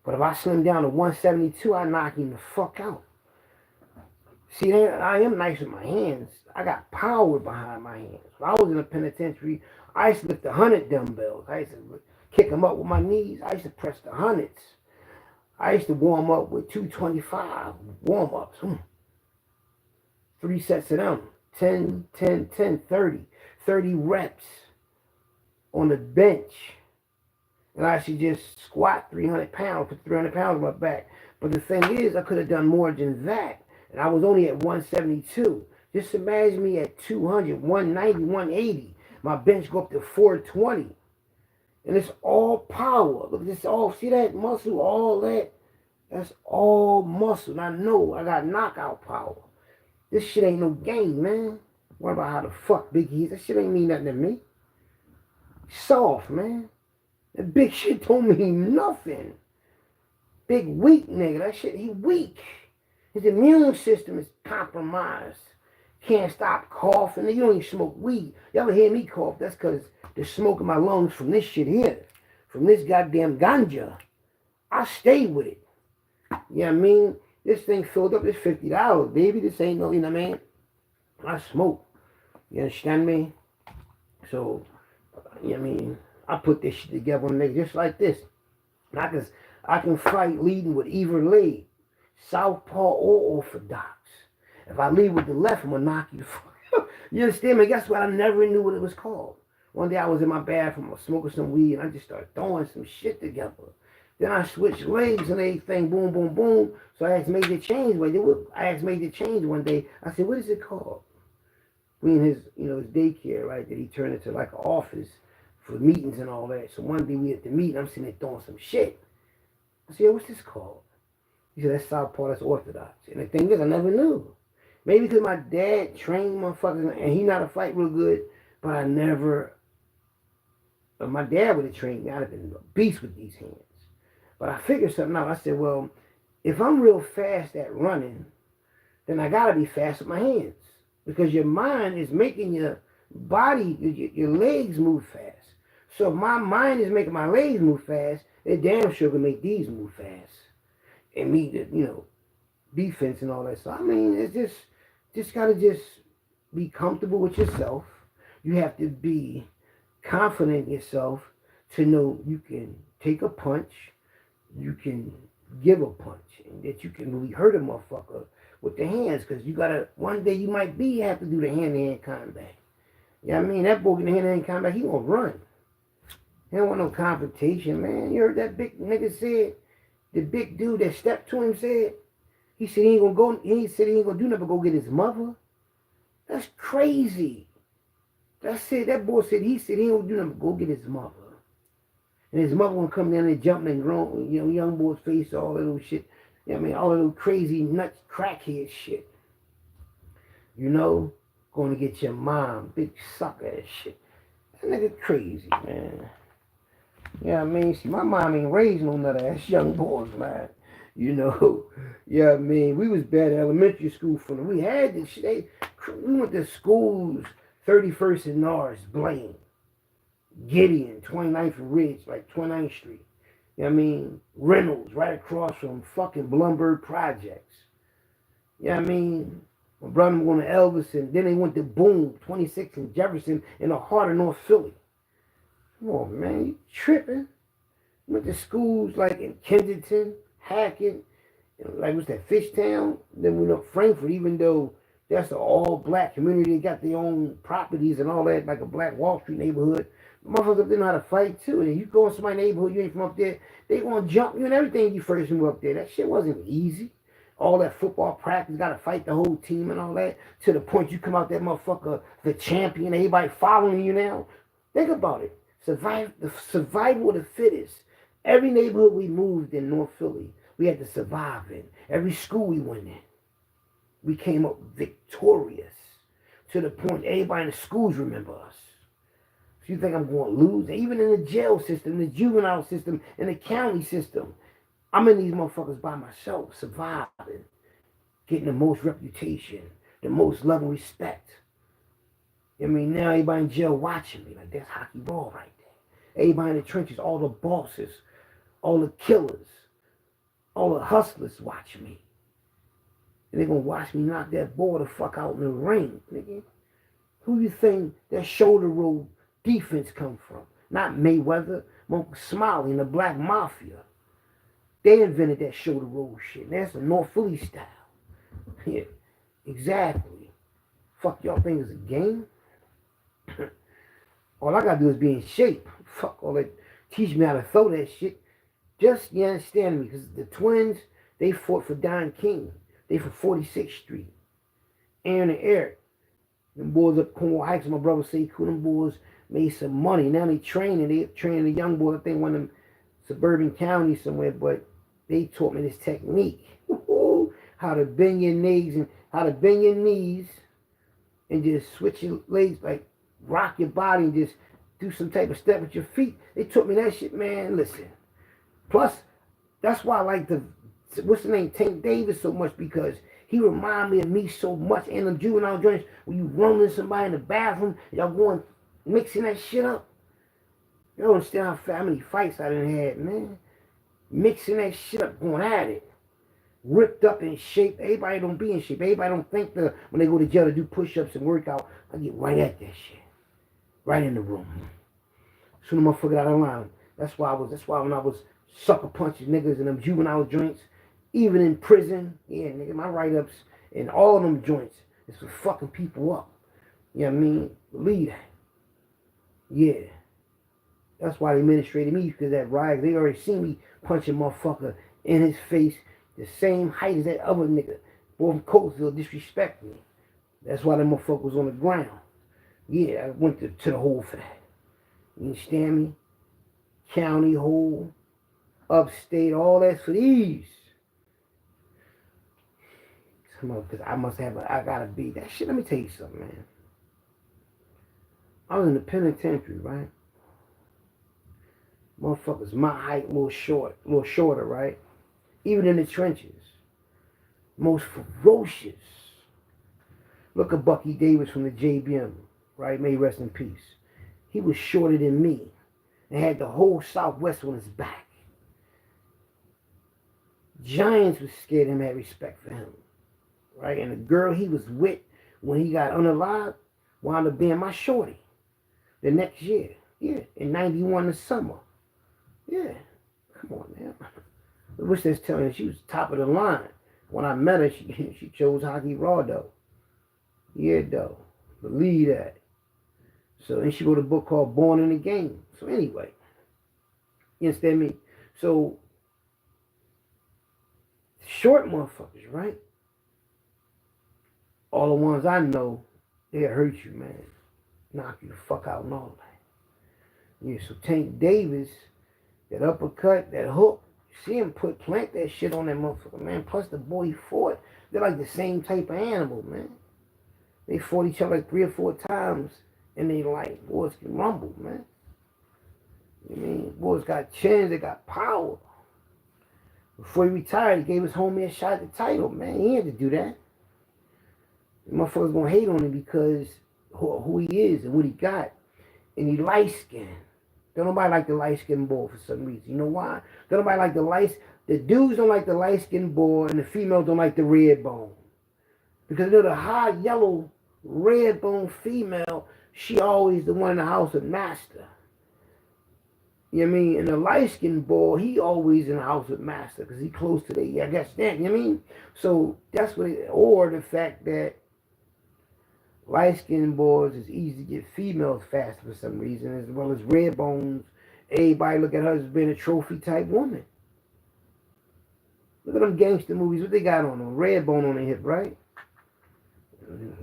But if I slim down to 172, I knock him the fuck out. See, I am nice with my hands. I got power behind my hands. When I was in the penitentiary, I used to lift 100 dumbbells. I used to kick them up with my knees. I used to press the hundreds. I used to warm up with 225 warm-ups. 3 sets of them. 10, 10, 10, 30. 30 reps on the bench. And I should just squat 300 pounds, put 300 pounds on my back. But the thing is, I could have done more than that. And I was only at 172. Just imagine me at 200, 190, 180. My bench go up to 420. And it's all power. Look at this, all, see that muscle, all that? That's all muscle. And I know I got knockout power. This shit ain't no game, man. What about how the fuck Big E is? That shit ain't mean nothing to me. Soft, man. That big shit don't mean nothing. Big weak nigga. That shit, he weak. His immune system is compromised. Can't stop coughing. You don't even smoke weed. You ever hear me cough? That's because the smoke in my lungs from this shit here. From this goddamn ganja. I stay with it. You know what I mean? This thing filled up. It's $50, baby. This ain't no, you know what I mean? I smoke. You understand me? So, you know what I mean? I put this shit together on niggas just like this. And I can fight leading with either leg. Southpaw or orthodox. If I lead with the left, I'm going to knock you the fuck out. You understand me? Guess what? I never knew what it was called. One day I was in my bathroom, I was smoking some weed, and I just started throwing some shit together. Then I switched legs and everything, boom, boom, boom. So I asked Major Change one day. I said, what is it called? We in his, his daycare, right, that he turned into like an office for meetings and all that. So one day we at the meeting, I'm sitting there throwing some shit. I said, what's this called? He said, that's Southpaw, that's Orthodox. And the thing is, I never knew. Maybe because my dad trained motherfuckers, and he know how to fight real good, but I never, if my dad would have trained me, I'd have been a beast with these hands. But I figured something out. I said, well, if I'm real fast at running, then I got to be fast with my hands. Because your mind is making your body, your legs move fast. So if my mind is making my legs move fast, it damn sure can make these move fast. And me, defense and all that. So, I mean, it's just got to just be comfortable with yourself. You have to be confident in yourself to know you can take a punch, you can give a punch, and that you can really hurt a motherfucker with the hands. Because you got to, one day you might have to do the hand-to-hand combat. You know what I mean? That boy in the hand-to-hand combat, he gonna run. He don't want no confrontation, man. You heard that big nigga said? The big dude that stepped to him said, he said he ain't gonna go, he said he ain't gonna do nothing but go get his mother. That's crazy. That's it. That boy said he ain't gonna do nothing but go get his mother. And his mother gonna come down there jumping and growing, young boy's face, all that little shit. You know what I mean? All that little crazy nuts, crackhead shit. Going to get your mom, big sucker ass shit. That nigga crazy, man. Yeah, I mean, see, my mom ain't raised no nut ass young boys, man. Yeah, I mean, we was bad at elementary school we had this shit. We went to schools, 31st and Norris, Blaine, Gideon, 29th and Ridge, like 29th Street. You know what I mean? Reynolds, right across from fucking Blumberg Projects. You know what I mean? My brother went to Elverson, then they went to Boone, 26th and Jefferson, in the heart of North Philly. Come on, man, you tripping? Went to schools like in Kensington, Hackett, like what's that, Fishtown? Then we went to Frankfurt, even though that's an all-black community. They got their own properties and all that, like a black Wall Street neighborhood. Motherfuckers up there know how to fight, too. And you go in somebody's neighborhood, you ain't from up there, they gonna jump you and everything you first move up there. That shit wasn't easy. All that football practice, got to fight the whole team and all that, to the point you come out that motherfucker, the champion, everybody following you now. Think about it. The survival of the fittest. Every neighborhood we moved in North Philly, we had to survive in. Every school we went in, we came up victorious, to the point everybody in the schools remember us. So you think I'm going to lose? Even in the jail system, the juvenile system, and the county system, I'm in these motherfuckers by myself, surviving, getting the most reputation, the most love and respect. I mean, now everybody in jail watching me. Like, that's hockey ball right there. Everybody in the trenches, all the bosses, all the killers, all the hustlers watch me. And they're going to watch me knock that ball the fuck out in the ring, nigga. Who you think that shoulder roll defense come from? Not Mayweather, Uncle Smiley and the Black Mafia. They invented that shoulder roll shit. That's the North Philly style. Yeah, exactly. Fuck y'all think it's a game? All I gotta do is be in shape. Fuck all that. Teach me how to throw that shit. Just, you understand me? Because the twins, they fought for Don King. They for 46th Street. Aaron and Eric. Them boys up Cornwall Heights, my brother say, cool, them boys made some money. Now they training the young boys. I think one of them suburban counties somewhere, but they taught me this technique. How to bend your knees and just switch your legs, like rock your body and just do some type of step with your feet. They taught me that shit, man. Listen. Plus, that's why I like what's the name, Tank Davis so much, because he reminded me of me so much in the juvenile joints when you running somebody in the bathroom, y'all going mixing that shit up. You don't understand how many fights I done had, man. Mixing that shit up, going at it. Ripped up in shape. Everybody don't be in shape. Everybody don't think that when they go to jail to do push-ups and work out. I get right at that shit. Right in the room. Soon as motherfucker out of line. That's why when I was sucker punching niggas in them juvenile joints, even in prison, yeah, nigga, my write-ups in all of them joints is for fucking people up. You know what I mean? Believe that. Yeah. That's why they administrated me, because that riot, they already seen me punching motherfucker in his face the same height as that other nigga. Boy from Coatesville disrespect me. That's why that motherfucker was on the ground. Yeah, I went to the hole for that. You understand me? County hole, upstate, all that's for these. Because I gotta be that shit. Let me tell you something, man. I was in the penitentiary, right? Motherfuckers, my height, a little shorter, right? Even in the trenches. Most ferocious. Look at Bucky Davis from the JBM, right? May he rest in peace. He was shorter than me and had the whole Southwest on his back. Giants was scared of him, had respect for him, right? And the girl he was with when he got unalived wound up being my shorty the next year. Yeah, in 91 the summer. Yeah, come on now. I wish that's telling her she was top of the line. When I met her, she chose hockey raw though. Yeah, though. Believe that. So then she wrote a book called Born in the Game. So anyway, you understand me? So short motherfuckers, right? All the ones I know, they'll hurt you, man. Knock you the fuck out and all that. Yeah, so Tank Davis, that uppercut, that hook, see him plant that shit on that motherfucker, man. Plus the boy he fought, they're like the same type of animal, man. They fought each other like 3 or 4 times, and they like, boys can rumble, man. You know what I mean? Boys got chins, they got power. Before he retired, he gave his homie a shot at the title, man. He had to do that. The motherfuckers gonna hate on him because who he is and what he got. And he light-skinned. Don't nobody like the light-skinned boy for some reason. You know why? Don't nobody like the dudes don't like the light-skinned boy, and the females don't like the red bone. Because they're the hard yellow red bone female, she always the one in the house with master. You know what I mean? And the light-skinned boy, he always in the house with master because he close to the, I guess that, you know what I mean? So that's what or the fact that light-skinned boys is easy to get females faster for some reason, as well as red bones. Everybody look at her as being a trophy type woman. Look at them gangster movies, what they got on them? Red bone on their hip, right?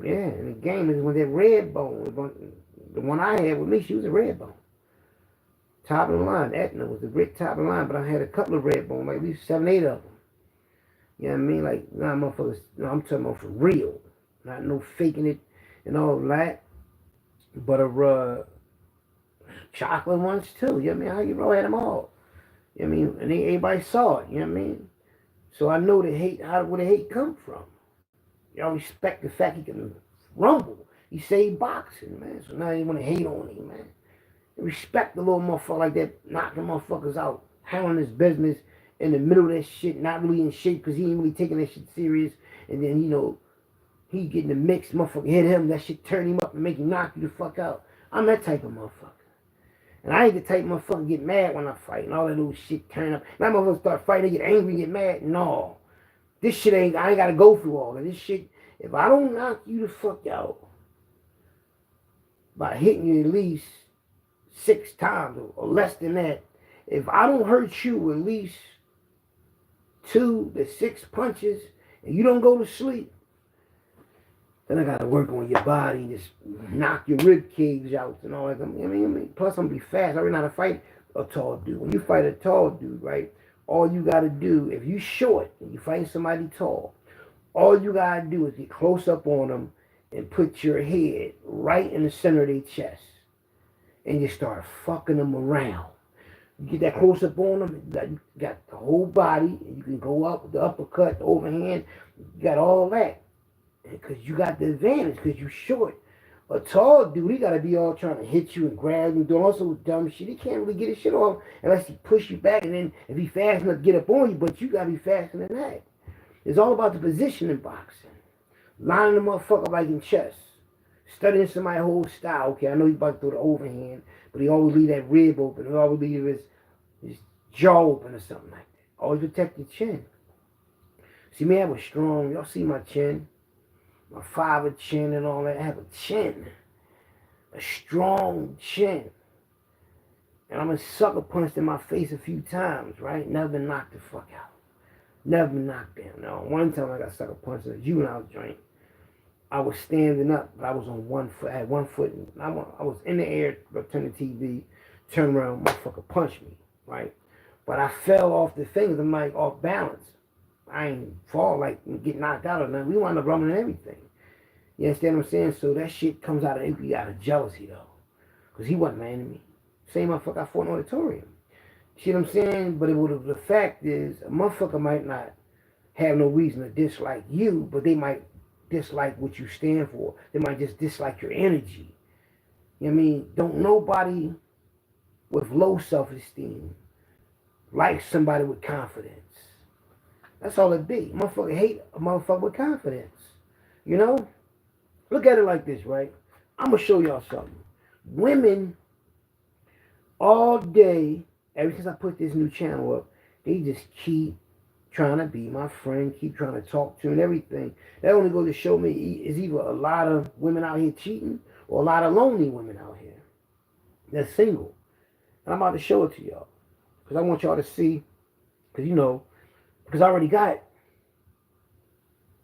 Yeah, and the game is when that red bone, the one I had with me, she was a red bone. Top of the line, Etna was the great top of the line, but I had a couple of red bones, like at least 7, 8 of them. You know what I mean? Like, nah, motherfuckers, no, I'm talking about for real. Not no faking it and all that. But chocolate ones too. You know what I mean? How you roll had them all. You know what I mean? And everybody saw it. You know what I mean? So I know the hate. Where the hate come from? Y'all respect the fact he can rumble. He saved boxing, man. So now you want to hate on him, man. Respect the little motherfucker like that, knocking motherfuckers out, handling his business in the middle of that shit, not really in shape because he ain't really taking that shit serious. And then, you know, he getting the mix, motherfucker hit him, that shit turn him up and make him knock you the fuck out. I'm that type of motherfucker. And I ain't the type of motherfucker get mad when I fight and all that little shit turn up. And that motherfucker start fighting, they get angry, get mad. No. This shit I ain't got to go through all of this shit. If I don't knock you the fuck out by hitting you at least 6 times or less than that, if I don't hurt you at least 2 to 6 punches and you don't go to sleep, then I got to work on your body and just knock your rib cage out and all that. I mean, plus I'm going to be fast. I already know how to fight a tall dude. When you fight a tall dude, right, all you got to do, if you short and you fighting somebody tall, all you got to do is get close up on them and put your head right in the center of their chest. And you start fucking them around. You get that close up on them, you got the whole body, and you can go up with the uppercut, the overhand, you got all that. Because you got the advantage, because you short. A tall dude, he got to be all trying to hit you and grab you, doing all sorts of dumb shit. He can't really get his shit off unless he push you back, and then if he fast enough to get up on you, but you got to be faster than that. It's all about the position in boxing. Lining the motherfucker like in chess. Studying somebody's whole style. Okay, I know he's about to throw the overhand, but he always leave that rib open. He always leave his jaw open or something like that. Always protect your chin. See me, I have a strong, y'all see my chin? My father chin and all that. I have a chin. A strong chin. And I'm a sucker punched in my face a few times, right? Never been knocked the fuck out. Never been knocked down. Now, one time I got sucker punched in a juvenile joint. I was standing up, but I was on one foot. I had one foot. And I was in the air, turn the TV, turn around, motherfucker punched me, right? But I fell off the things. I'm like off balance. I ain't fall like get knocked out or nothing. We wound up rumbling everything. You understand what I'm saying? So that shit comes out of jealousy though, because he wasn't my enemy. Same motherfucker I fought in auditorium. See what I'm saying? But the fact is, a motherfucker might not have no reason to dislike you, but they might dislike what you stand for. They might just dislike your energy. You know what I mean? Don't nobody with low self-esteem like somebody with confidence. That's all it be. Motherfucker hate a motherfucker with confidence. You know? Look at it like this, right? I'm going to show y'all something. Women all day, ever since I put this new channel up, they just keep trying to be my friend, keep trying to talk to me and everything. That only goes to show me is either a lot of women out here cheating or a lot of lonely women out here that's single. And I'm about to show it to y'all because I want y'all to see, because you know, because I already got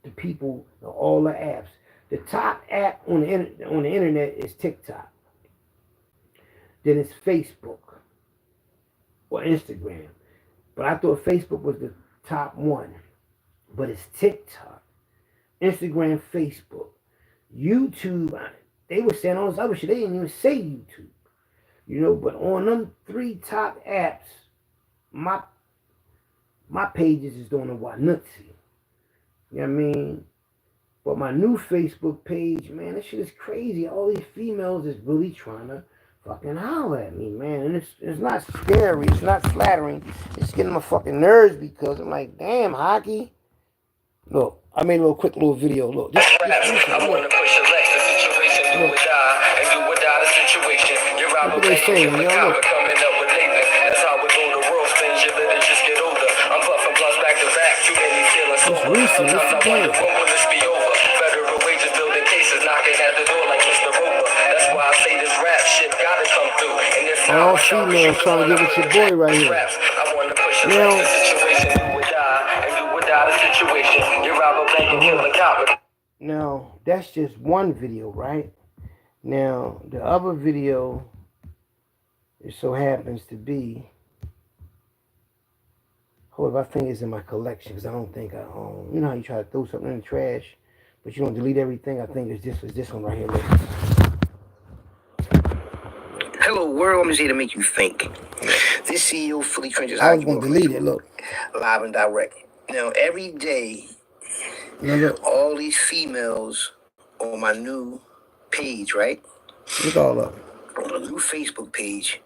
the people, all the apps. The top app on the internet is TikTok. Then it's Facebook or Instagram. But I thought Facebook was the top one. But it's TikTok, Instagram, Facebook, YouTube. They were saying all this other shit. They didn't even say YouTube. You know, but on them 3 top apps, my pages is doing a Wanutsi. You know what I mean? But my new Facebook page, man, that shit is crazy. All these females is really trying to fucking holler at me, man. And it's not scary. It's not flattering. It's getting my fucking nerves because I'm like, damn, Hockey. Look, I made a quick little video. Look. This I want to push a Lex, the situation do or die, and do or die the situation. Your rival bank and kill the cop coming up with Nathan. That's how we go. The world spins, your litter just get older. I'm puffing plus back to back, too many feeling sober. Sometimes I wonder when will this be over? Federal wages building cases, knocking at the door like Mr. Roper. That's why I say this rap shit gotta come through. And if not, all females trying to get with your boy right here. I want to push a Lex, the situation do or die, and do or die the situation. Your rival bank and kill the cop. Now, that's just one video, right? Now, the other video, it so happens to be, hold up, I think it's in my collection, because I don't think I own, you know how you try to throw something in the trash, but you don't delete everything? I think it's this one right here. Look. Hello world, I'm just here to make you think. This CEO Fully Trenches. I was going to delete it, look. Live and direct. Now, every day, all these females on my new page, right? Look all up. On a new Facebook page,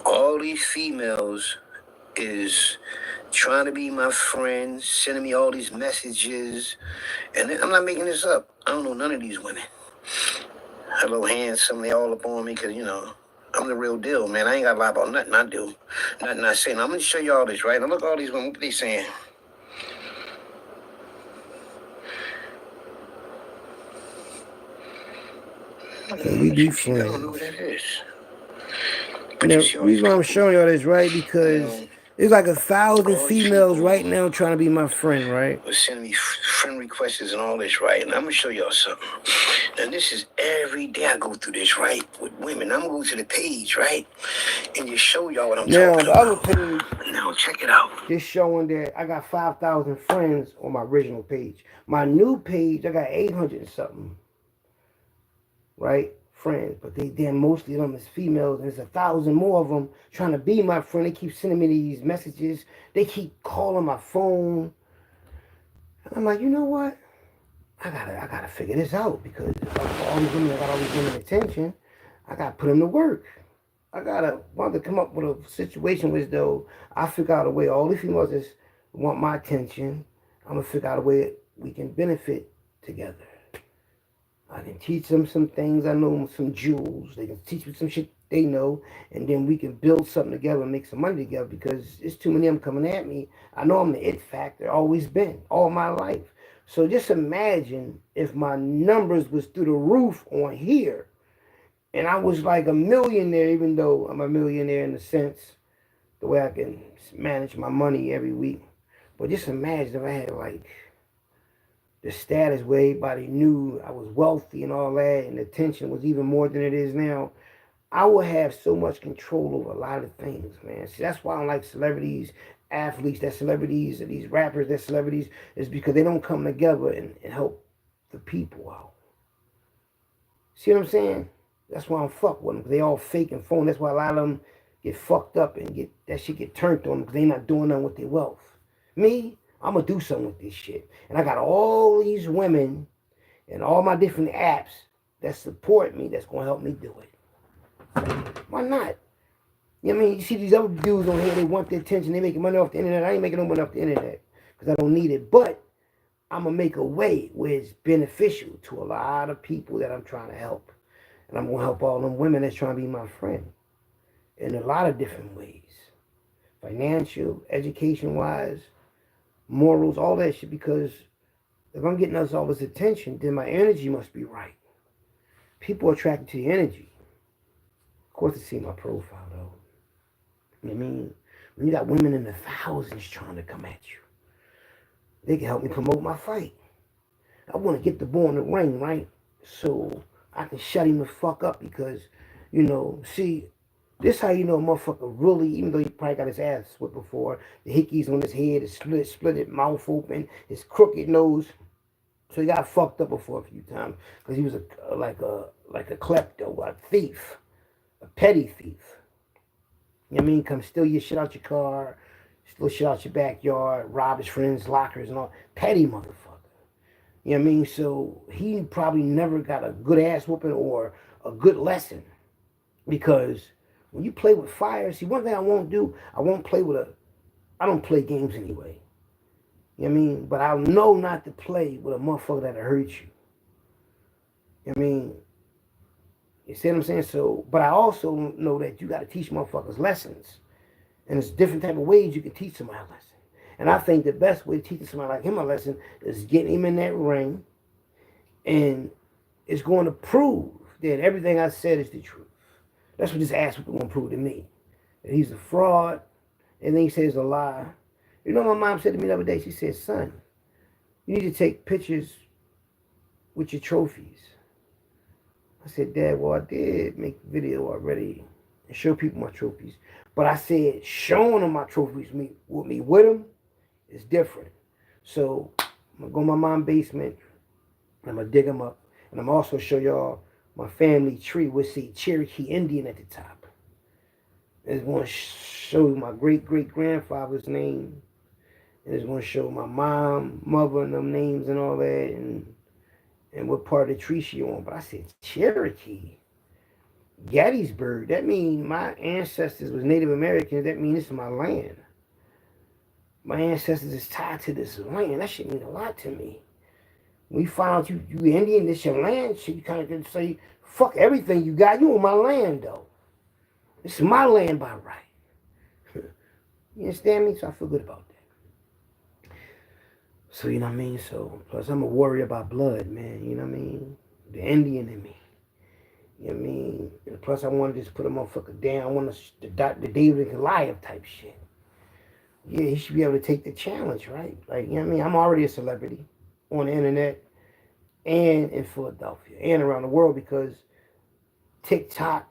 all these females is trying to be my friends, sending me all these messages. And I'm not making this up. I don't know none of these women. Hello, handsome, they all up on me because, you know, I'm the real deal, man. I ain't got to lie about nothing I do. Nothing I say. Now, I'm going to show you all this, right? Now, look at all these women. What they saying? Can we be friends? I don't know what that is. Now, the reason why I'm showing y'all this, right? Because there's like 1,000 females right now trying to be my friend, right? They're sending me friend requests and all this, right? And I'm going to show y'all something. Now, this is every day I go through this, right? With women. I'm going to go to the page, right? And just show y'all what I'm talking about. Now, the other page, now, check it out. Just showing that I got 5,000 friends on my original page. My new page, I got 800 and something. Right? Friends, but then mostly of them is females, and there's 1,000 more of them trying to be my friend. They keep sending me these messages. They keep calling my phone. And I'm like, you know what? I gotta figure this out because all these women, I got all these women attention. I gotta put them to work. I want to come up with a situation where though I figure out a way. All the females just want my attention. I'm gonna figure out a way we can benefit together. I can teach them some things. I know some jewels. They can teach me some shit they know. And then we can build something together and make some money together because it's too many of them coming at me. I know I'm the it factor. Always been. All my life. So just imagine if my numbers was through the roof on here. And I was like a millionaire, even though I'm a millionaire in the sense, the way I can manage my money every week. But just imagine if I had like the status where everybody knew I was wealthy and all that, and the attention was even more than it is now. I would have so much control over a lot of things, man. See, that's why I don't like celebrities, athletes, that celebrities, and these rappers, that celebrities, is because they don't come together and help the people out. See what I'm saying? That's why I'm fuck with them, because they all fake and phone. That's why a lot of them get fucked up and that shit get turned on them because they not doing nothing with their wealth. Me, I'm going to do something with this shit. And I got all these women and all my different apps that support me that's going to help me do it. Why not? You know what I mean? You see these other dudes on here, they want the attention. They making money off the internet. I ain't making no money off the internet because I don't need it. But I'm going to make a way where it's beneficial to a lot of people that I'm trying to help. And I'm going to help all them women that's trying to be my friend in a lot of different ways. Financial, education-wise, morals, all that shit, because if I'm getting us all this attention, then my energy must be right. People are attracted to the energy. Of course, they see my profile, though. You know what I mean? When you got women in the thousands trying to come at you, they can help me promote my fight. I want to get the ball in the ring, right? So I can shut him the fuck up because, you know, see, this how you know a motherfucker really, even though he probably got his ass whipped before, the hickeys on his head, his split mouth open, his crooked nose. So he got fucked up before a few times because he was like a klepto, a thief, a petty thief. You know what I mean? Come steal your shit out your car, steal shit out your backyard, rob his friends' lockers and all. Petty motherfucker. You know what I mean? So he probably never got a good ass whooping or a good lesson because when you play with fire, see, one thing I won't do, I don't play games anyway. You know what I mean? But I know not to play with a motherfucker that'll hurt you. You know what I mean? You see what I'm saying? So, but I also know that you got to teach motherfuckers lessons. And there's different type of ways you can teach somebody a lesson. And I think the best way to teach somebody like him a lesson is getting him in that ring. And it's going to prove that everything I said is the truth. That's what this ass going to prove to me. That he's a fraud. And then he says a lie. You know what my mom said to me the other day? She said, son, you need to take pictures with your trophies. I said, Dad, well, I did make a video already and show people my trophies. But I said, showing them my trophies with them is different. So I'm going to go in my mom's basement. And I'm going to dig them up. And I'm also show y'all my family tree. We'll see Cherokee Indian at the top. It's going to show my great-great-grandfather's name. And it's going to show my mom, mother, and them names and all that, and what part of the tree she on. But I said, Cherokee. Gettysburg. That means my ancestors was Native Americans. That means this is my land. My ancestors is tied to this land. That shit mean a lot to me. When you find out you Indian, this your land, shit, you kind of can say, fuck everything you got. You on my land, though. This is my land by right. You understand me? So I feel good about that. So, you know what I mean? So, plus I'm a warrior by blood, man. You know what I mean? The Indian in me. You know what I mean? And plus I wanted to just put a motherfucker down. I want the David and Goliath type shit. Yeah, he should be able to take the challenge, right? Like, you know what I mean? I'm already a celebrity on the internet and in Philadelphia and around the world because TikTok,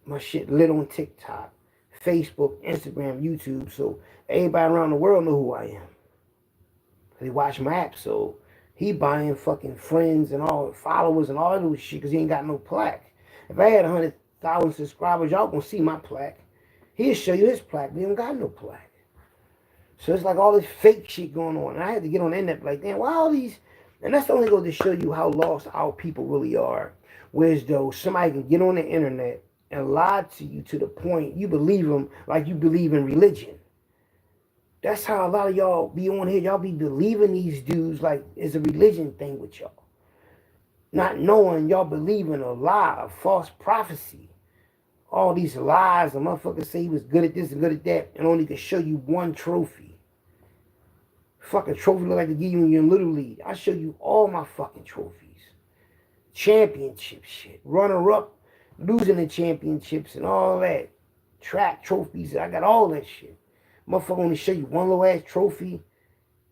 my shit lit on TikTok, Facebook, Instagram, YouTube. So everybody around the world know who I am. They watch my app, so he buying fucking friends and all followers and all that shit because he ain't got no plaque. If I had 100,000 subscribers, y'all gonna see my plaque. He'll show you his plaque, but he don't got no plaque. So it's like all this fake shit going on. And I had to get on the internet like, damn, why all these? And that's only going to show you how lost our people really are. Whereas though somebody can get on the internet and lie to you to the point you believe them like you believe in religion. That's how a lot of y'all be on here. Y'all be believing these dudes like it's a religion thing with y'all. Not knowing y'all believe in a lie, a false prophecy. All these lies, a motherfucker say he was good at this and good at that, and only could show you one trophy. Fucking trophy look like they give you in your little league. I show you all my fucking trophies. Championship shit. Runner up, losing the championships and all that. Track trophies, I got all that shit. Motherfucker only show you one little ass trophy,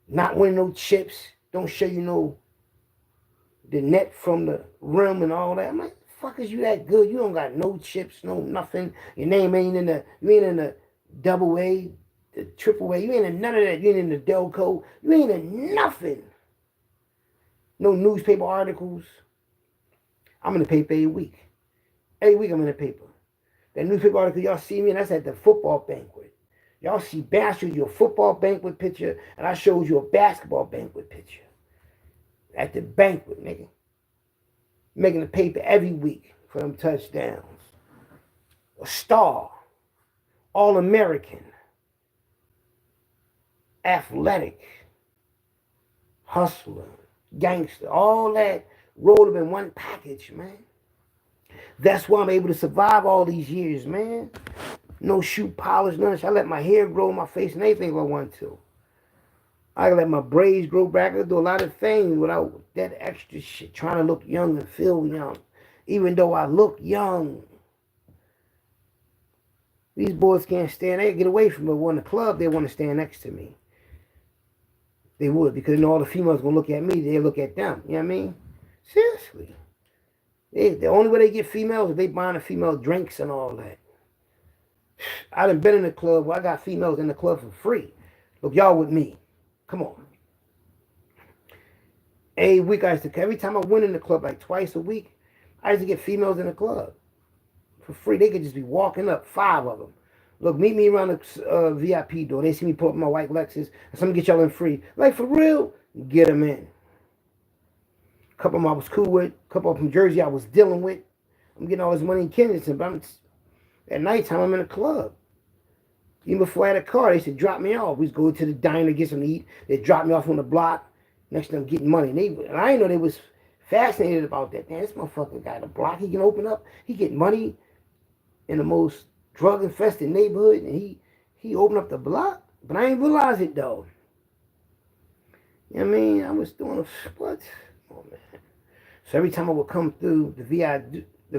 not winning no chips, don't show you no the net from the rim and all that. I'm like, fuck is you that good? You don't got no chips, no nothing. Your name ain't in the, you ain't in the double A, the triple A, you ain't in none of that. You ain't in the Delco, you ain't in nothing. No newspaper articles. I'm in the paper every week. Every week I'm in the paper. That newspaper article y'all see me, and that's at the football banquet. Y'all see, I showed you a football banquet picture, and I showed you a basketball banquet picture. At the banquet, nigga. Making the paper every week for them touchdowns. A star. All-American. Athletic. Hustler. Gangster. All that rolled up in one package, man. That's why I'm able to survive all these years, man. No shoe polish, none of that. I let my hair grow, my face, and anything if I want to. I can let my braids grow back. I can do a lot of things without that extra shit. Trying to look young and feel young. Even though I look young. These boys can't stand. They get away from me. When in the club, they want to stand next to me. They would, because you know all the females going to look at me. They look at them. You know what I mean? Seriously. The only way they get females is they buying the female drinks and all that. I done been in the club where I got females in the club for free. Look, y'all with me. Come on. Every week every time I went in the club, like twice a week, I used to get females in the club for free. They could just be walking up, 5 of them. Look, meet me around the VIP door. They see me pull up my white Lexus, and some get y'all in free. Like, for real, get them in. A couple of them I was cool with. A couple of them from Jersey I was dealing with. I'm getting all this money in Kensington, but at nighttime, I'm in a club. Even before I had a car, they used to drop me off. We used to go to the diner, get something to eat. They'd drop me off on the block. Next to them getting money. And I didn't know they was fascinated about that. Damn, this motherfucker got a block he can open up. He get money in the most drug-infested neighborhood, and he opened up the block. But I ain't realize it, though. You know what I mean? I was doing what? Oh, man. So every time I would come through the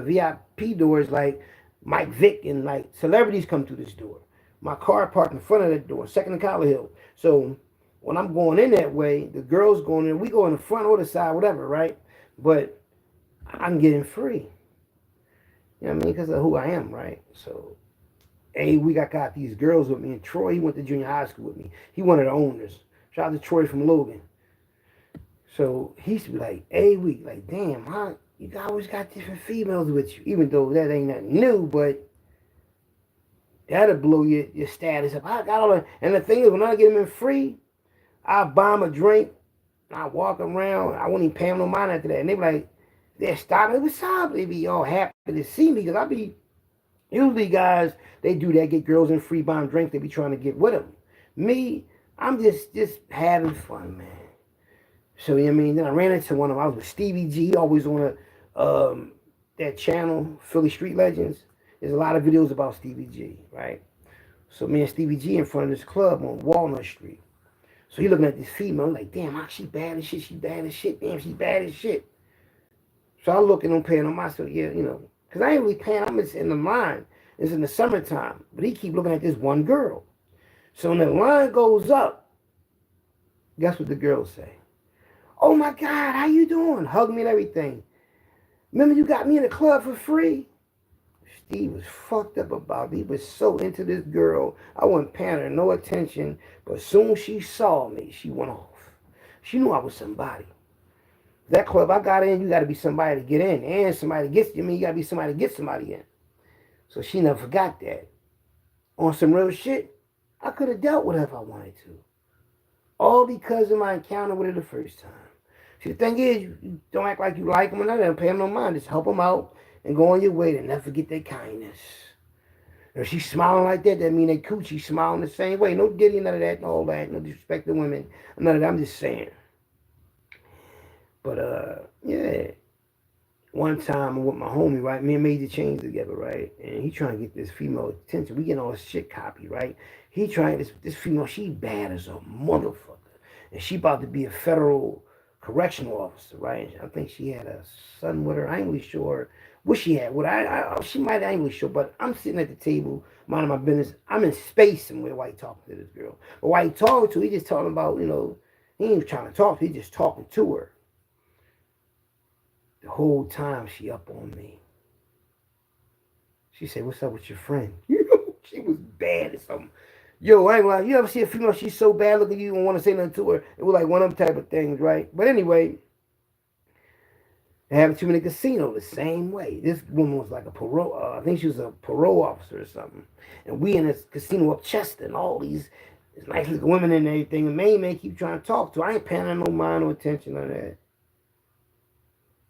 VIP doors, like Mike Vick and like celebrities come through this door. My car parked in front of that door, 2nd and Collar Hill. So when I'm going in that way, the girls going in, we go in the front or the side, whatever, right? But I can get in free. You know what I mean? Because of who I am, right? So, hey, we got these girls with me. And Troy, he went to junior high school with me. He one of the owners. Shout out to Troy from Logan. So he used to be like, hey, we like, damn, huh? You always got different females with you. Even though that ain't nothing new, but That'll blow your status up. I got all that. And the thing is, when I get them in free, I buy them a drink. I walk around. I won't even pay them no mind after that. And they be like, they're stopping. What's up? They be all happy to see me because I be, usually guys, they do that, get girls in free, buy them drinks. They be trying to get with them. Me, I'm just having fun, man. So, you know what I mean? Then I ran into one of them. I was with Stevie G, always on that channel, Philly Street Legends. There's a lot of videos about Stevie G, right? So me and Stevie G in front of this club on Walnut Street. So he looking at this female, I'm like, damn, she bad as shit, she bad as shit, damn, she bad as shit. So I look and I'm paying on myself, yeah, you know, because I ain't really paying, I'm just in the line. It's in the summertime, but he keep looking at this one girl. So when the line goes up, guess what the girls say? Oh my God, how you doing? Hug me and everything. Remember you got me in the club for free? Steve was fucked up about it. He was so into this girl. I wasn't paying her no attention. But as soon as she saw me, she went off. She knew I was somebody. That club I got in, you got to be somebody to get in. And somebody gets you. I mean, you got to be somebody to get somebody in. So she never forgot that. On some real shit, I could have dealt with her if I wanted to. All because of my encounter with her the first time. See, the thing is, you don't act like you like them or nothing. Pay them no mind. Just help them out and go on your way. And never forget their kindness. If she's smiling like that, that mean they coochie smiling the same way. No diddy, none of that and all that. No disrespect to women. None of that. I'm just saying. But, yeah. One time I'm with my homie, right? Me and Major Chains together, right? And he trying to get this female attention. We getting all this shit copy, right? He trying, this female, she bad as a motherfucker. And she about to be a federal correctional officer, right? I think she had a son with her. I ain't really sure what she had. She might, I ain't really sure, but I'm sitting at the table, minding my business. I'm in space somewhere while he talking to this girl. But while he talking to her, he just talking about, you know, he ain't trying to talk. He just talking to her. The whole time she up on me. She said, what's up with your friend? She was bad as something. Yo, I ain't gonna lie. You ever see a female, she's so bad looking you don't want to say nothing to her? It was like one of them type of things, right? But anyway, it happened to me in the casino the same way. This woman was like a parole, I think she was a parole officer or something. And we in this casino up Chester and all these nice looking women and everything. And main man keep trying to talk to her. I ain't paying her no mind or attention on that.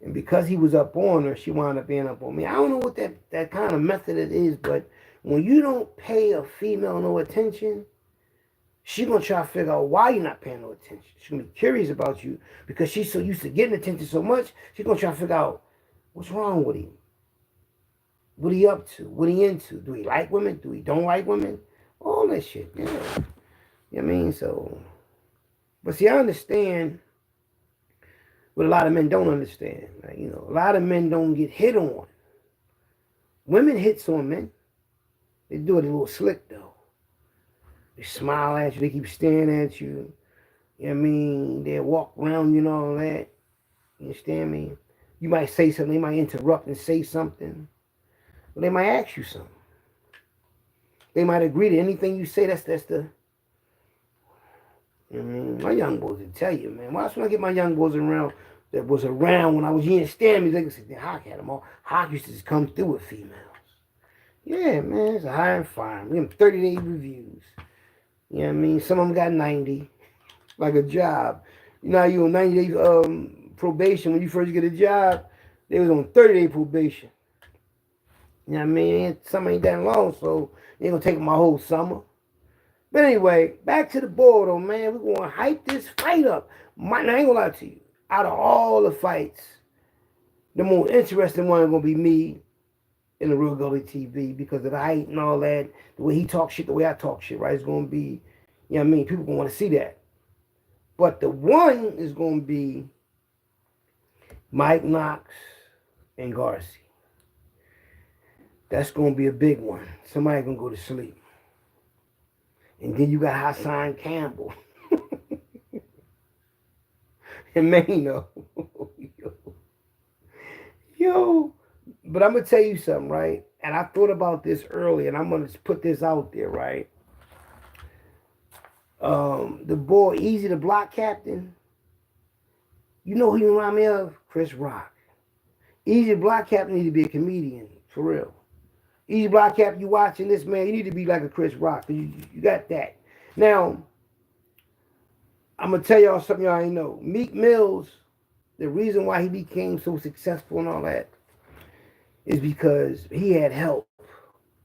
And because he was up on her, she wound up being up on me. I don't know what that kind of method it is, but when you don't pay a female no attention, she's going to try to figure out why you're not paying no attention. She's going to be curious about you because she's so used to getting attention so much, she's going to try to figure out what's wrong with him. What he up to? What he into? Do he like women? Do he don't like women? All that shit, yeah. You know what I mean? So, but see, I understand what a lot of men don't understand. Like, you know, a lot of men don't get hit on. Women hits on men. They do it a little slick, though. They smile at you. They keep staring at you. You know what I mean? They walk around you and all that. You understand me? You might say something. They might interrupt and say something. But they might ask you something. They might agree to anything you say. That's the... You know what I mean? My young boys will tell you, man. Why should I get my young boys around that was around when I was in Stanley? They could say, Hawk had them all. Hawk used to just come through with females. Yeah, man, it's a hiring fire. We have 30-day reviews. You know what I mean? Some of them got 90, like a job. You know how you on 90-day probation when you first get a job? They was on 30-day probation. You know what I mean? Some ain't that long, so it ain't gonna take my whole summer. But anyway, back to the board, though, man. We're gonna hype this fight up. I ain't gonna lie to you. Out of all the fights, the most interesting one is gonna be me in the Real Gully TV because of the height and all that, the way he talks shit, the way I talk shit, right? It's going to be, you know what I mean? People going to want to see that. But the one is going to be Mike Knox and GARCI. That's going to be a big one. Somebody going to go to sleep. And then you got HASSAN Campbell. And MAINO. Yo. But I'm going to tell you something, right? And I thought about this earlier, and I'm going to put this out there, right? The boy, Easy the Block Captain, you know who he remind me of? Chris Rock. Easy the Block Captain need to be a comedian, for real. Easy Block Cap, you watching this, man, you need to be like a Chris Rock. You got that. Now, I'm going to tell y'all something y'all ain't know. Meek Mills, the reason why he became so successful and all that is because he had help.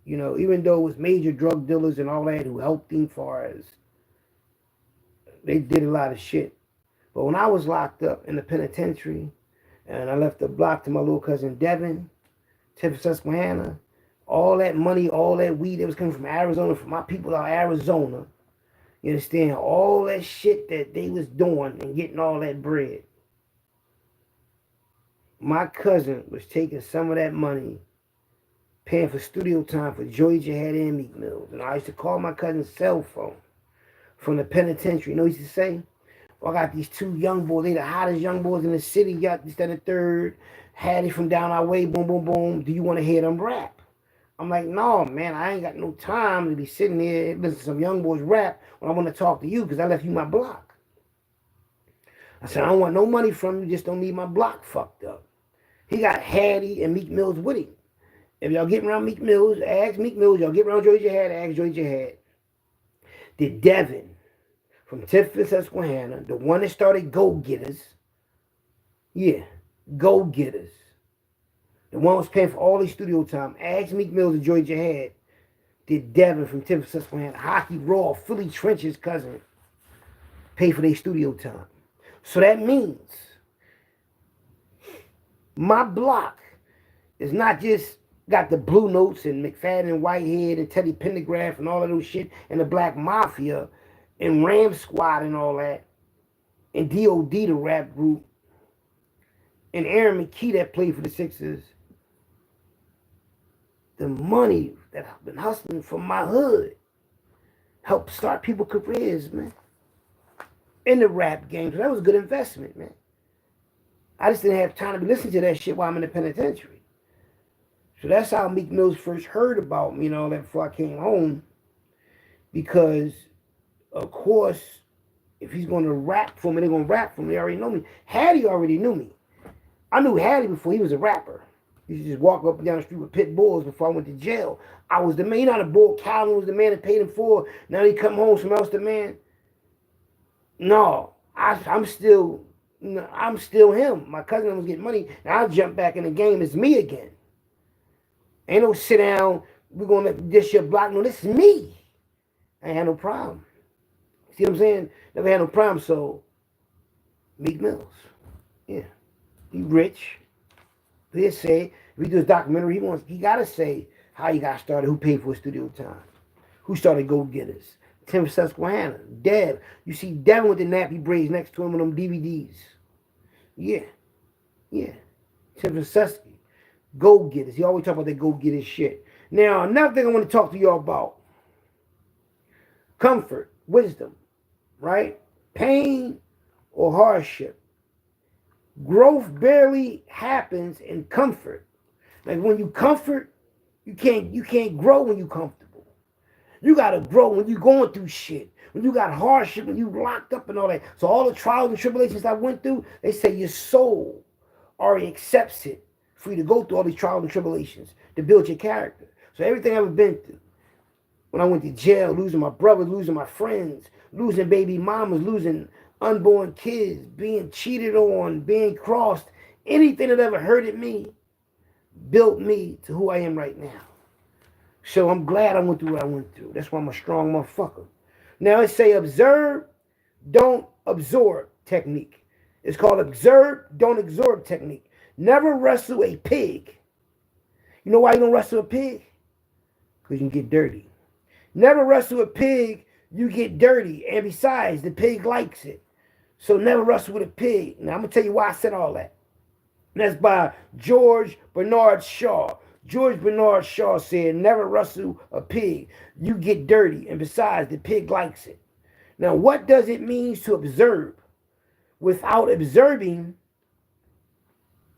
You know, even though it was major drug dealers and all that who helped him far as they did a lot of shit. But when I was locked up in the penitentiary and I left the block to my little cousin Devin, Tiff Susquehanna, all that money, all that weed that was coming from Arizona, from my people out of Arizona, you understand, all that shit that they was doing and getting all that bread. My cousin was taking some of that money, paying for studio time for Joey Jihad and Meek Mills. And I used to call my cousin's cell phone from the penitentiary. You know what he used to say? Well, I got these two young boys. They the hottest young boys in the city. Got this, that, and the third. Had it from down our way. Boom, boom, boom. Do you want to hear them rap? I'm like, no, man. I ain't got no time to be sitting there listening to some young boys rap when I want to talk to you because I left you my block. I said, I don't want no money from you. Just don't need my block fucked up. He got Hattie and Meek Mills with him. If y'all get around Meek Mills, ask Meek Mills. Y'all get around Joey Jihad, ask Joey Jihad. Did Devin from Tiff and Susquehanna, the one that started Go Getters, yeah, Go Getters, the one was paying for all the studio time, ask Meek Mills and Joey Jihad, did Devin from Tiff and Susquehanna, Hockey Raw, Philly Trench's cousin, pay for their studio time? So that means my block is not just got the Blue Notes and McFadden and Whitehead and Teddy Pendergraft and all of those shit and the Black Mafia and Ram Squad and all that and D.O.D. the rap group and Aaron McKee that played for the Sixers. The money that I've been hustling from my hood helped start people's careers, man, in the rap game. So that was a good investment, man. I just didn't have time to be listening to that shit while I'm in the penitentiary. So that's how Meek Mills first heard about me, you know, that before I came home. Because, of course, if he's going to rap for me, they're going to rap for me. They already know me. Hattie already knew me. I knew Hattie before he was a rapper. He used to just walk up and down the street with pit bulls before I went to jail. I was the man. You know, the bull Calvin was the man that paid him for. Now he come home, someone else the man. No, I'm still him. My cousin was getting money. Now I jump back in the game. It's me again. Ain't no sit down. We're going to let this your block. No, this is me. I ain't had no problem. See what I'm saying? Never had no problem. So, Meek Mills. Yeah. He rich. He'll say, if he do his documentary, he got to say how he got started, who paid for his studio time, who started Go Getters. Tim Susquehanna, Dev. You see Devin with the nappy braids next to him on them DVDs. Yeah. Yeah. Tim Susquehanna. Go Getters. He always talk about that Go Getters shit. Now, another thing I want to talk to y'all about. Comfort, wisdom, right? Pain or hardship. Growth barely happens in comfort. Like when you comfort, you can't grow when you comfortable. You gotta grow when you going through shit. When you got hardship, when you locked up and all that. So all the trials and tribulations I went through, they say your soul already accepts it for you to go through all these trials and tribulations to build your character. So everything I've been through, when I went to jail, losing my brothers, losing my friends, losing baby mamas, losing unborn kids, being cheated on, being crossed, anything that ever hurted me, built me to who I am right now. So I'm glad I went through what I went through. That's why I'm a strong motherfucker. Now it say observe, don't absorb technique. It's called observe, don't absorb technique. Never wrestle a pig. You know why you don't wrestle a pig? Because you get dirty. Never wrestle a pig, you get dirty. And besides, the pig likes it. So never wrestle with a pig. Now I'm going to tell you why I said all that. And that's by George Bernard Shaw. George Bernard Shaw said, never wrestle a pig, you get dirty. And besides, the pig likes it. Now what does it mean to observe? Without observing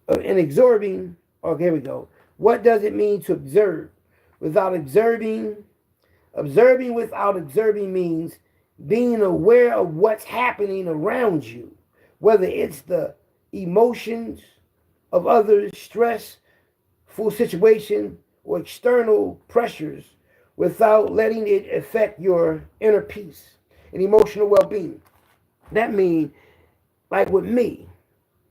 and absorbing, okay, here we go. What does it mean to observe? Without observing, observing without observing means being aware of what's happening around you, whether it's the emotions of others, stressful situation, or external pressures without letting it affect your inner peace and emotional well-being. That means, like with me,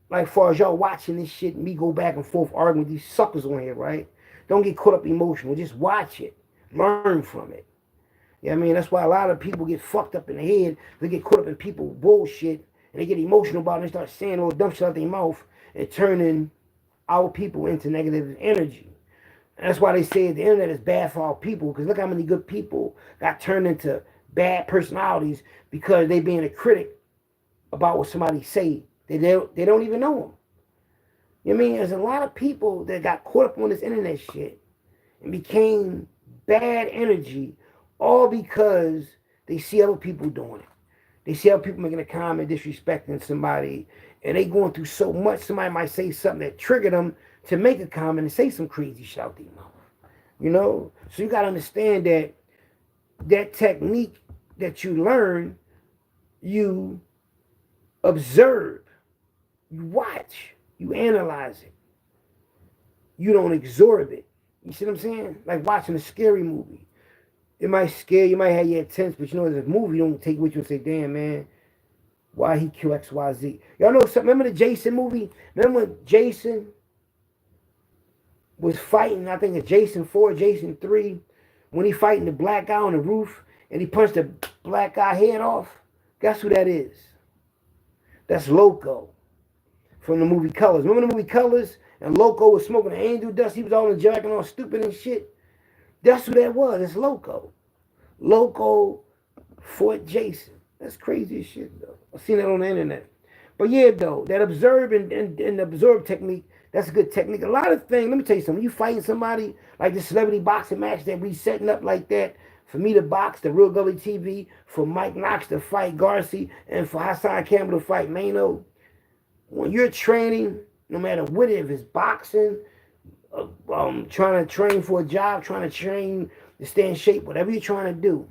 like far as y'all watching this shit, me go back and forth arguing with these suckers on here, right? Don't get caught up emotional. Just watch it. Learn from it. You know what I mean? That's why a lot of people get fucked up in the head. They get caught up in people bullshit and they get emotional about it and they start saying all dumb shit out their mouth and turning our people into negative energy. And that's why they say the internet is bad for our people, because look how many good people got turned into bad personalities because they being a critic about what somebody say. They don't even know them. You know what I mean? There's a lot of people that got caught up on this internet shit and became bad energy all because they see other people doing it. They see other people making a comment disrespecting somebody, and they going through so much. Somebody might say something that triggered them to make a comment and say some crazy shit out their mouth. You know? So you got to understand that that technique that you learn, you observe, you watch, you analyze it. You don't absorb it. You see what I'm saying? Like watching a scary movie. It might scare you, might have you tense, but you know, as a movie, you don't take with you and say, damn, man, why he kill XYZ? Y'all know something? Remember the Jason movie? Remember when Jason was fighting, I think it's Jason 4, Jason 3, when he fighting the black guy on the roof and he punched the black guy head off? Guess who that is? That's Loco from the movie Colors. Remember the movie Colors? And Loco was smoking the angel dust. He was all in the jacket, all stupid and shit. That's who that was. It's Loco. Loco fought Jason. That's crazy as shit, though. I've seen that on the internet. But yeah, though, that observe and absorb technique, that's a good technique. A lot of things, let me tell you something. You fighting somebody like the celebrity boxing match that we setting up like that, for me to box the Real Gully TV, for Mike Knox to fight GARCI, and for HASSAN Campbell to fight MAINO. When you're training, no matter what, if it's boxing, trying to train for a job, trying to train to stay in shape, whatever you're trying to do,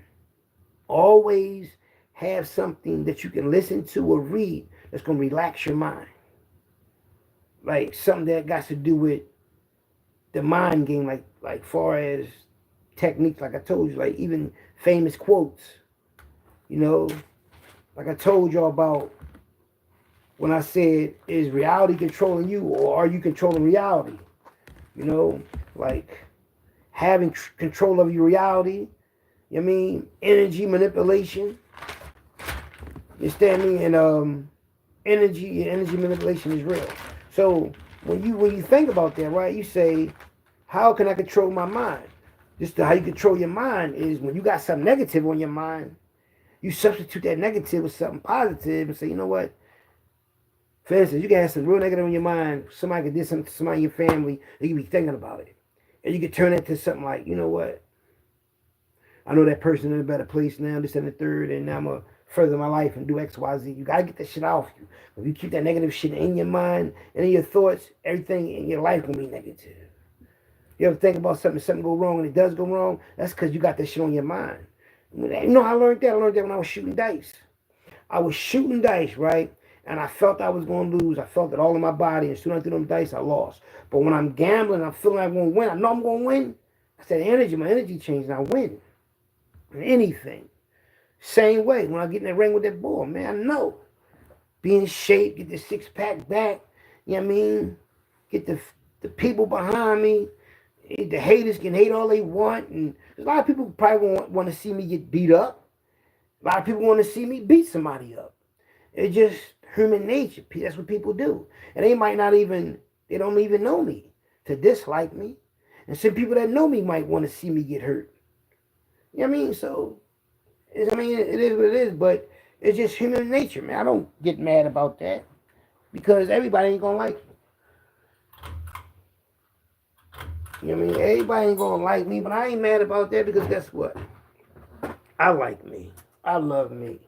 always have something that you can listen to or read that's going to relax your mind. Like something that got to do with the mind game, like far as techniques, like I told you, like even famous quotes. You know, like I told y'all about when I said, is reality controlling you or are you controlling reality? You know, like having control of your reality. You know what I mean? Energy manipulation. You understand me? And energy manipulation is real. So when you think about that, right, you say, how can I control my mind? Just how you control your mind is when you got something negative on your mind, you substitute that negative with something positive and say, you know what? For instance, you can have some real negative in your mind. Somebody could do something to somebody in your family, and you can be thinking about it. And you could turn that to something like, you know what? I know that person in a better place now, this and the third, and now I'm going to further my life and do X, Y, Z. You got to get that shit off you. If you keep that negative shit in your mind and in your thoughts, everything in your life going to be negative. You ever think about something go wrong and it does go wrong? That's because you got that shit on your mind. You know how I learned that? I learned that when I was shooting dice. I was shooting dice, right? And I felt I was going to lose. I felt it all in my body. And as soon as I threw them dice, I lost. But when I'm gambling, I'm feeling I'm going to win. I know I'm going to win. I said, my energy changed, and I win. And anything. Same way, when I get in the ring with that ball, man, I know. Be in shape, get the six-pack back. You know what I mean? Get the people behind me. The haters can hate all they want. And a lot of people probably want to see me get beat up. A lot of people want to see me beat somebody up. It's just human nature. That's what people do. And they don't even know me to dislike me. And some people that know me might want to see me get hurt. You know what I mean? So, it is what it is, but it's just human nature, man. I don't get mad about that because everybody ain't going to like me. You know what I mean? Everybody ain't going to like me, but I ain't mad about that because guess what? I like me. I love me.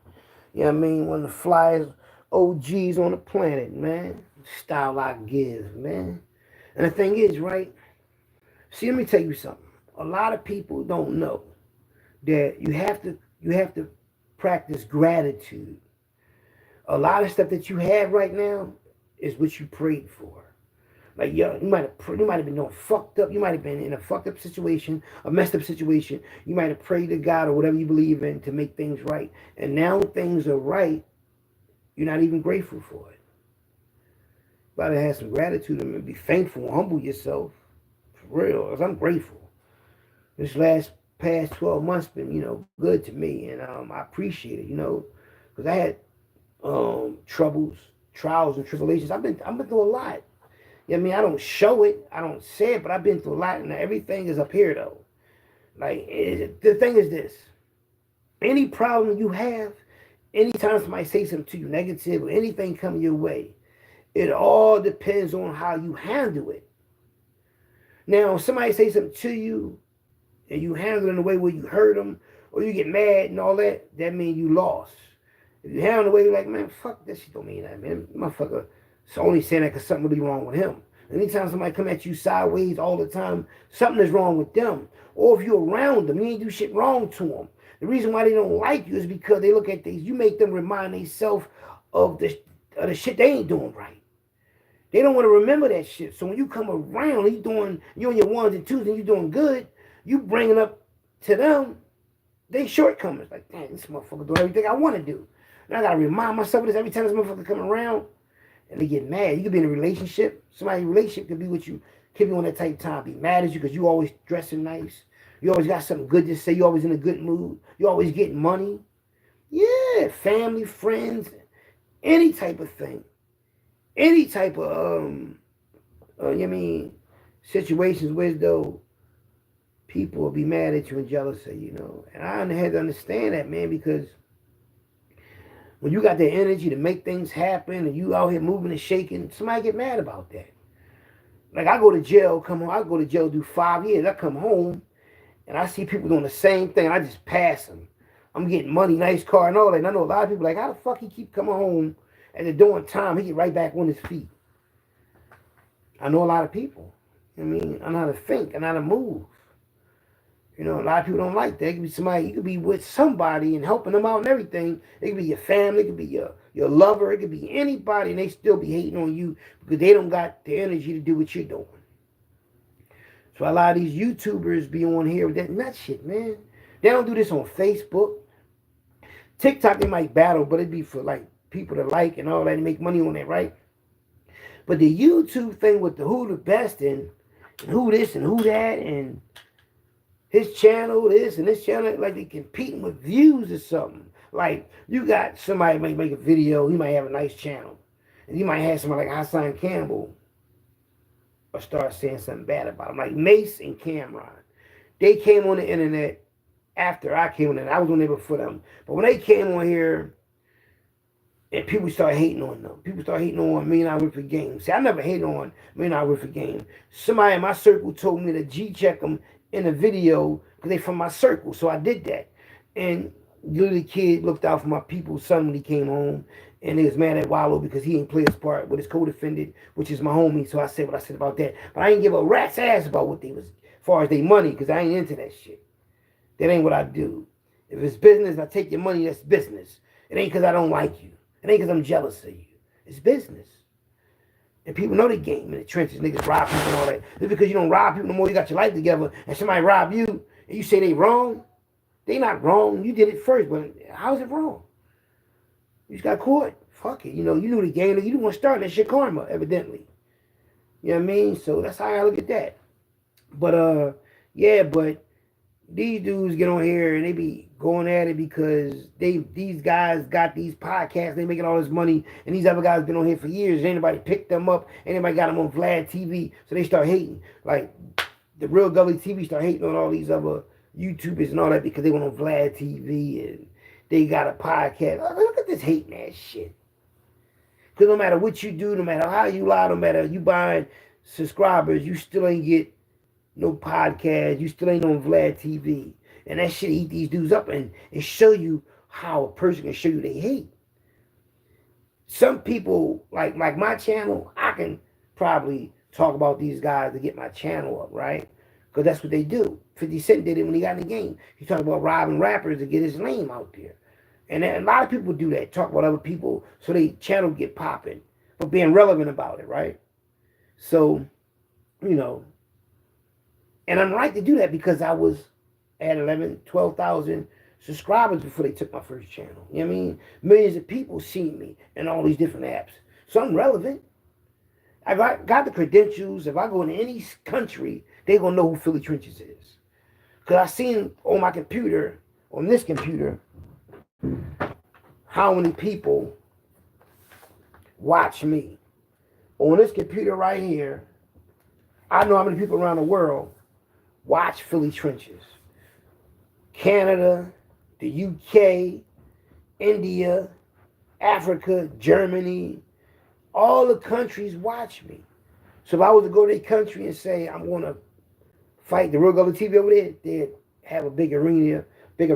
You know what I mean? One of the flyest OGs on the planet, man. Style I give, man. And the thing is, right? See, let me tell you something. A lot of people don't know that you have to practice gratitude. A lot of stuff that you have right now is what you prayed for. Like, yo, you might have been doing fucked up. You might have been in a fucked up situation, a messed up situation. You might have prayed to God or whatever you believe in to make things right. And now things are right. You're not even grateful for it. You gotta have some gratitude and be thankful and humble yourself. For real, because I'm grateful. This past 12 months been, good to me, and I appreciate it, because I had troubles, trials, and tribulations. I've been through a lot. I mean, I don't show it, I don't say it, but I've been through a lot, and everything is up here though. Like, the thing is this: any problem you have, anytime somebody say something to you negative or anything coming your way, it all depends on how you handle it. Now, if somebody say something to you and you handle it in a way where you hurt them or you get mad and all that, that means you lost. If you handle it in a way you're like, man, fuck, that shit don't mean that, man. Motherfucker, it's only saying that because something really wrong with him. Anytime somebody come at you sideways all the time, something is wrong with them. Or if you're around them, you ain't do shit wrong to them. The reason why they don't like you is because they look at things. You make them remind themselves of the shit they ain't doing right. They don't want to remember that shit. So when you come around and you on your ones and twos and you doing good, you bringing up to them they shortcomings. Like, damn, this motherfucker doing everything I want to do. And I got to remind myself of this every time this motherfucker come around. And they get mad. You could be in a relationship. Somebody's relationship could be with you, keep you on that type of time, be mad at you because you always dressing nice. You always got something good to say. You always in a good mood. You always getting money. Yeah, family, friends, any type of thing. Any type of, situations where though people will be mad at you and jealous of you, And I had to understand that, man, because when you got the energy to make things happen and you out here moving and shaking, somebody get mad about that. Like, I go to jail, I go to jail, do 5 years. I come home and I see people doing the same thing. I just pass them. I'm getting money, nice car and all that. And I know a lot of people like, how the fuck he keep coming home and they're doing time, he get right back on his feet. I know a lot of people. I know how to think, I know how to move. A lot of people don't like that. It could be somebody, you could be with somebody and helping them out and everything. It could be your family, it could be your lover, it could be anybody, and they still be hating on you because they don't got the energy to do what you're doing. So a lot of these YouTubers be on here with that nut shit, man. They don't do this on Facebook. TikTok, they might battle, but it'd be for like people to like and all that and make money on that, right? But the YouTube thing with the who the best and who this and who that and his channel this and this channel, like they competing with views or something. Like, you got somebody might make a video, he might have a nice channel. And you might have somebody like HASSAN Campbell or start saying something bad about him. Like Mace and Cameron. They came on the internet after I came on there. I was on there before them. But when they came on here, and people start hating on them. People start hating on me and I work for game. See, I never hate on me and I work for game. Somebody in my circle told me to G-check them in a video because they from my circle. So I did that. And little kid looked out for my people's son when he came home. And he was mad at Wallow because he didn't play his part with his co-defendant, which is my homie. So I said what I said about that. But I didn't give a rat's ass about what they was, as far as they money, because I ain't into that shit. That ain't what I do. If it's business, I take your money, that's business. It ain't because I don't like you. It ain't because I'm jealous of you. It's business. And people know the game in the trenches. Niggas rob people and all that. Just because you don't rob people no more, you got your life together, and somebody rob you, and you say they wrong, they not wrong. You did it first, but how's it wrong? You just got caught. Fuck it. You knew the game. You didn't want to start that shit karma, evidently. You know what I mean? So that's how I look at that. But, yeah, but these dudes get on here and they be going at it because these guys got these podcasts, they making all this money, and these other guys been on here for years. Anybody picked them up, anybody got them on Vlad TV, so they start hating. Like the Real Gully TV start hating on all these other YouTubers and all that because they went on Vlad TV and they got a podcast. Look at this hating ass shit. Because no matter what you do, no matter how you lie, no matter you buying subscribers, you still ain't get no podcast, you still ain't on Vlad TV. And that shit eat these dudes up and show you how a person can show you they hate. Some people, like my channel, I can probably talk about these guys to get my channel up, right? Because that's what they do. 50 Cent did it when he got in the game. He talked about robbing rappers to get his name out there. And a lot of people do that, talk about other people so they channel get popping, but being relevant about it, right? So, you know, and I'm right to do that because I was at 12,000 subscribers before they took my first channel. You know what I mean? Millions of people see me in all these different apps. So I'm relevant. I got the credentials. If I go into any country, they're going to know who Philly Trenches is. Because I seen on my computer, on this computer, how many people watch me. On this computer right here, I know how many people around the world watch Philly Trenches. Canada, the UK, India, Africa, Germany, all the countries watch me. So if I was to go to their country and say, I'm going to fight the Real Gully TV over there, they'd have a big arena. They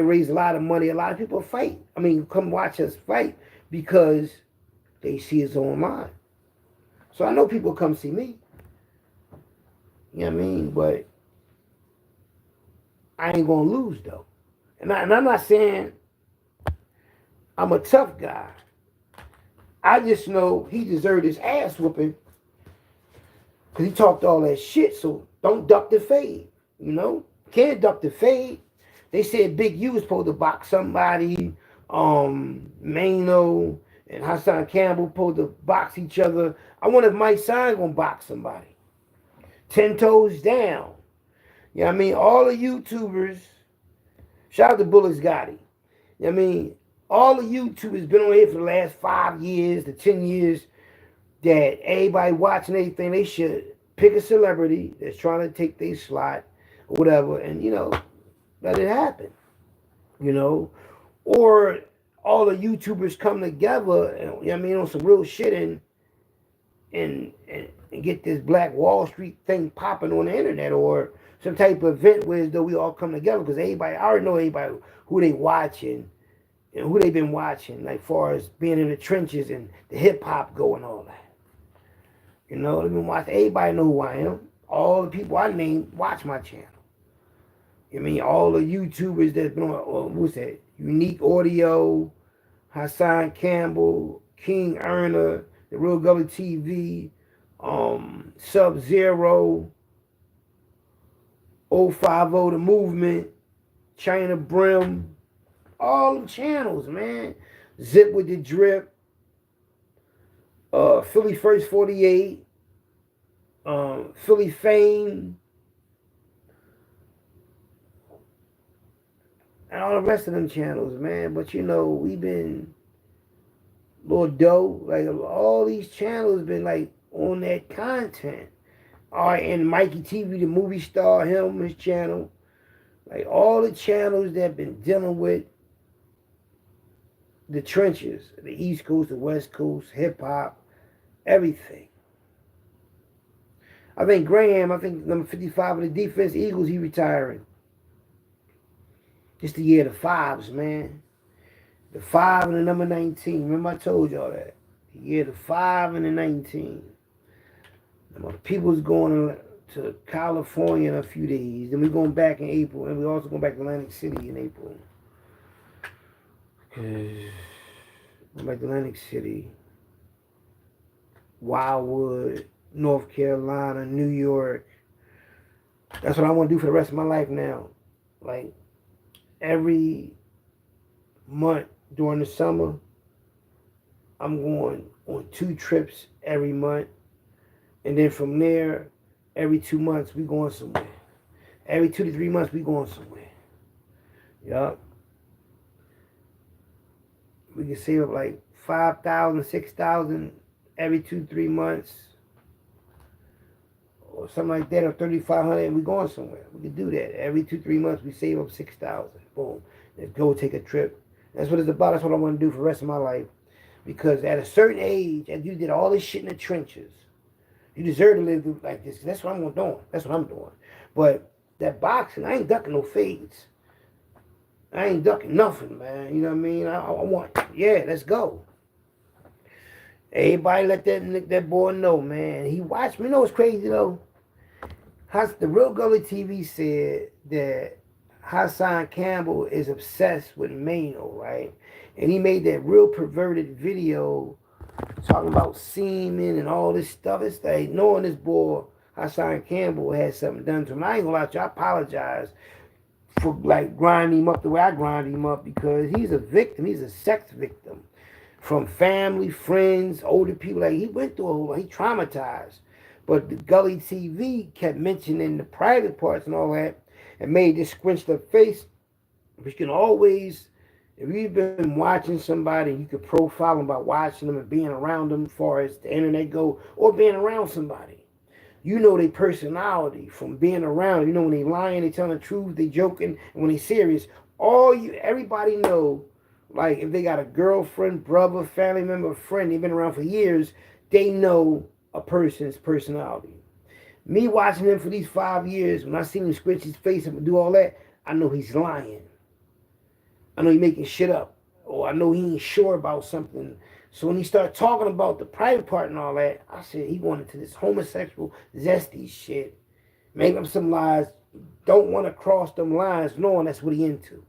raise a lot of money. A lot of people fight. I mean, come watch us fight because they see us online. So I know people come see me. You know what I mean? But I ain't going to lose, though. And I'm not saying I'm a tough guy. I just know he deserved his ass whooping because he talked all that shit. So don't duck the fade, you know? Can't duck the fade. They said Big U was supposed to box somebody. MAINO and HASSAN Campbell supposed to box each other. I wonder if Mike Sign gonna box somebody. 10 toes down. You know what I mean? All the YouTubers, shout out to Bullets Gotti. You know what I mean? All the YouTubers been on here for the last 5 years to 10 years that everybody watching anything, they should pick a celebrity that's trying to take their slot or whatever and, you know, let it happen. You know? Or all the YouTubers come together and, you know what I mean, on some real shit and get this Black Wall Street thing popping on the internet or some type of event where though we all come together because everybody, I already know everybody who they watching and who they been watching, like far as being in the trenches and the hip hop go and all that. You know, they've been watching. Everybody know who I am. All the people I named watch my channel. I mean, all the YouTubers that's been on, what's that? Unique Audio, HASSAN Campbell, King Erna, The Real Gully TV, Sub-Zero, 050 The Movement, China Brim, all the channels, man. Zip with the Drip, Philly First 48, Philly Fame, and all the rest of them channels, man. But you know, we've been Lil Doe, like all these channels been like on that content. All right, and Mikey TV, the movie star, his channel. Like all the channels that been dealing with the trenches, the East Coast, the West Coast, hip hop, everything. I think Graham, number 55 of the defense, Eagles, he retiring. It's the year of the fives, man. The 5 and the number 19. Remember I told y'all that. The year of the 5 and the 19. The people's going to California in a few days. Then we're going back in April. And we're also going back to Atlantic City in April. Going back to Atlantic City. Wildwood, North Carolina, New York. That's what I want to do for the rest of my life now. Like, every month during the summer, I'm going on 2 trips every month. And then from there, every 2 months, we going somewhere. Every 2 to 3 months, we going somewhere. Yup. We can save up like 5,000, 6,000 every 2, 3 months. Or something like that, or 3,500, and we going somewhere. We can do that. Every 2, 3 months, we save up 6,000. Boom. Let's go take a trip. That's what it's about. That's what I want to do for the rest of my life. Because at a certain age, and you did all this shit in the trenches, you deserve to live like this. That's what I'm doing. That's what I'm doing. But that boxing, I ain't ducking no fades. I ain't ducking nothing, man. You know what I mean? I want, yeah, let's go. Everybody let that boy know, man. He watched me. You know what's crazy, though? The Real Gully TV said that HASSAN Campbell is obsessed with MAINO, right? And he made that real perverted video talking about semen and all this stuff. It's like knowing this boy Hassan Campbell had something done to him. I ain't gonna lie to you, I apologize for like grinding him up the way I grind him up, because he's a victim. He's a sex victim from family, friends, older people. Like, he went through a whole lot. He traumatized. But the Gully TV kept mentioning the private parts and all that, and made this squinched up face. But you can always, if you've been watching somebody, you could profile them by watching them and being around them as far as the internet go, or being around somebody. You know their personality from being around. You know when they lying, they telling the truth, they joking, and when they serious. Everybody know, like if they got a girlfriend, brother, family member, friend, they've been around for years, they know a person's personality. Me watching him for these 5 years, when I seen him squinch his face up and do all that, I know he's lying. I know he's making shit up. Or I know he ain't sure about something. So when he started talking about the private part and all that, I said he wanted to this homosexual, zesty shit. Make up some lies. Don't want to cross them lines, knowing that's what he into.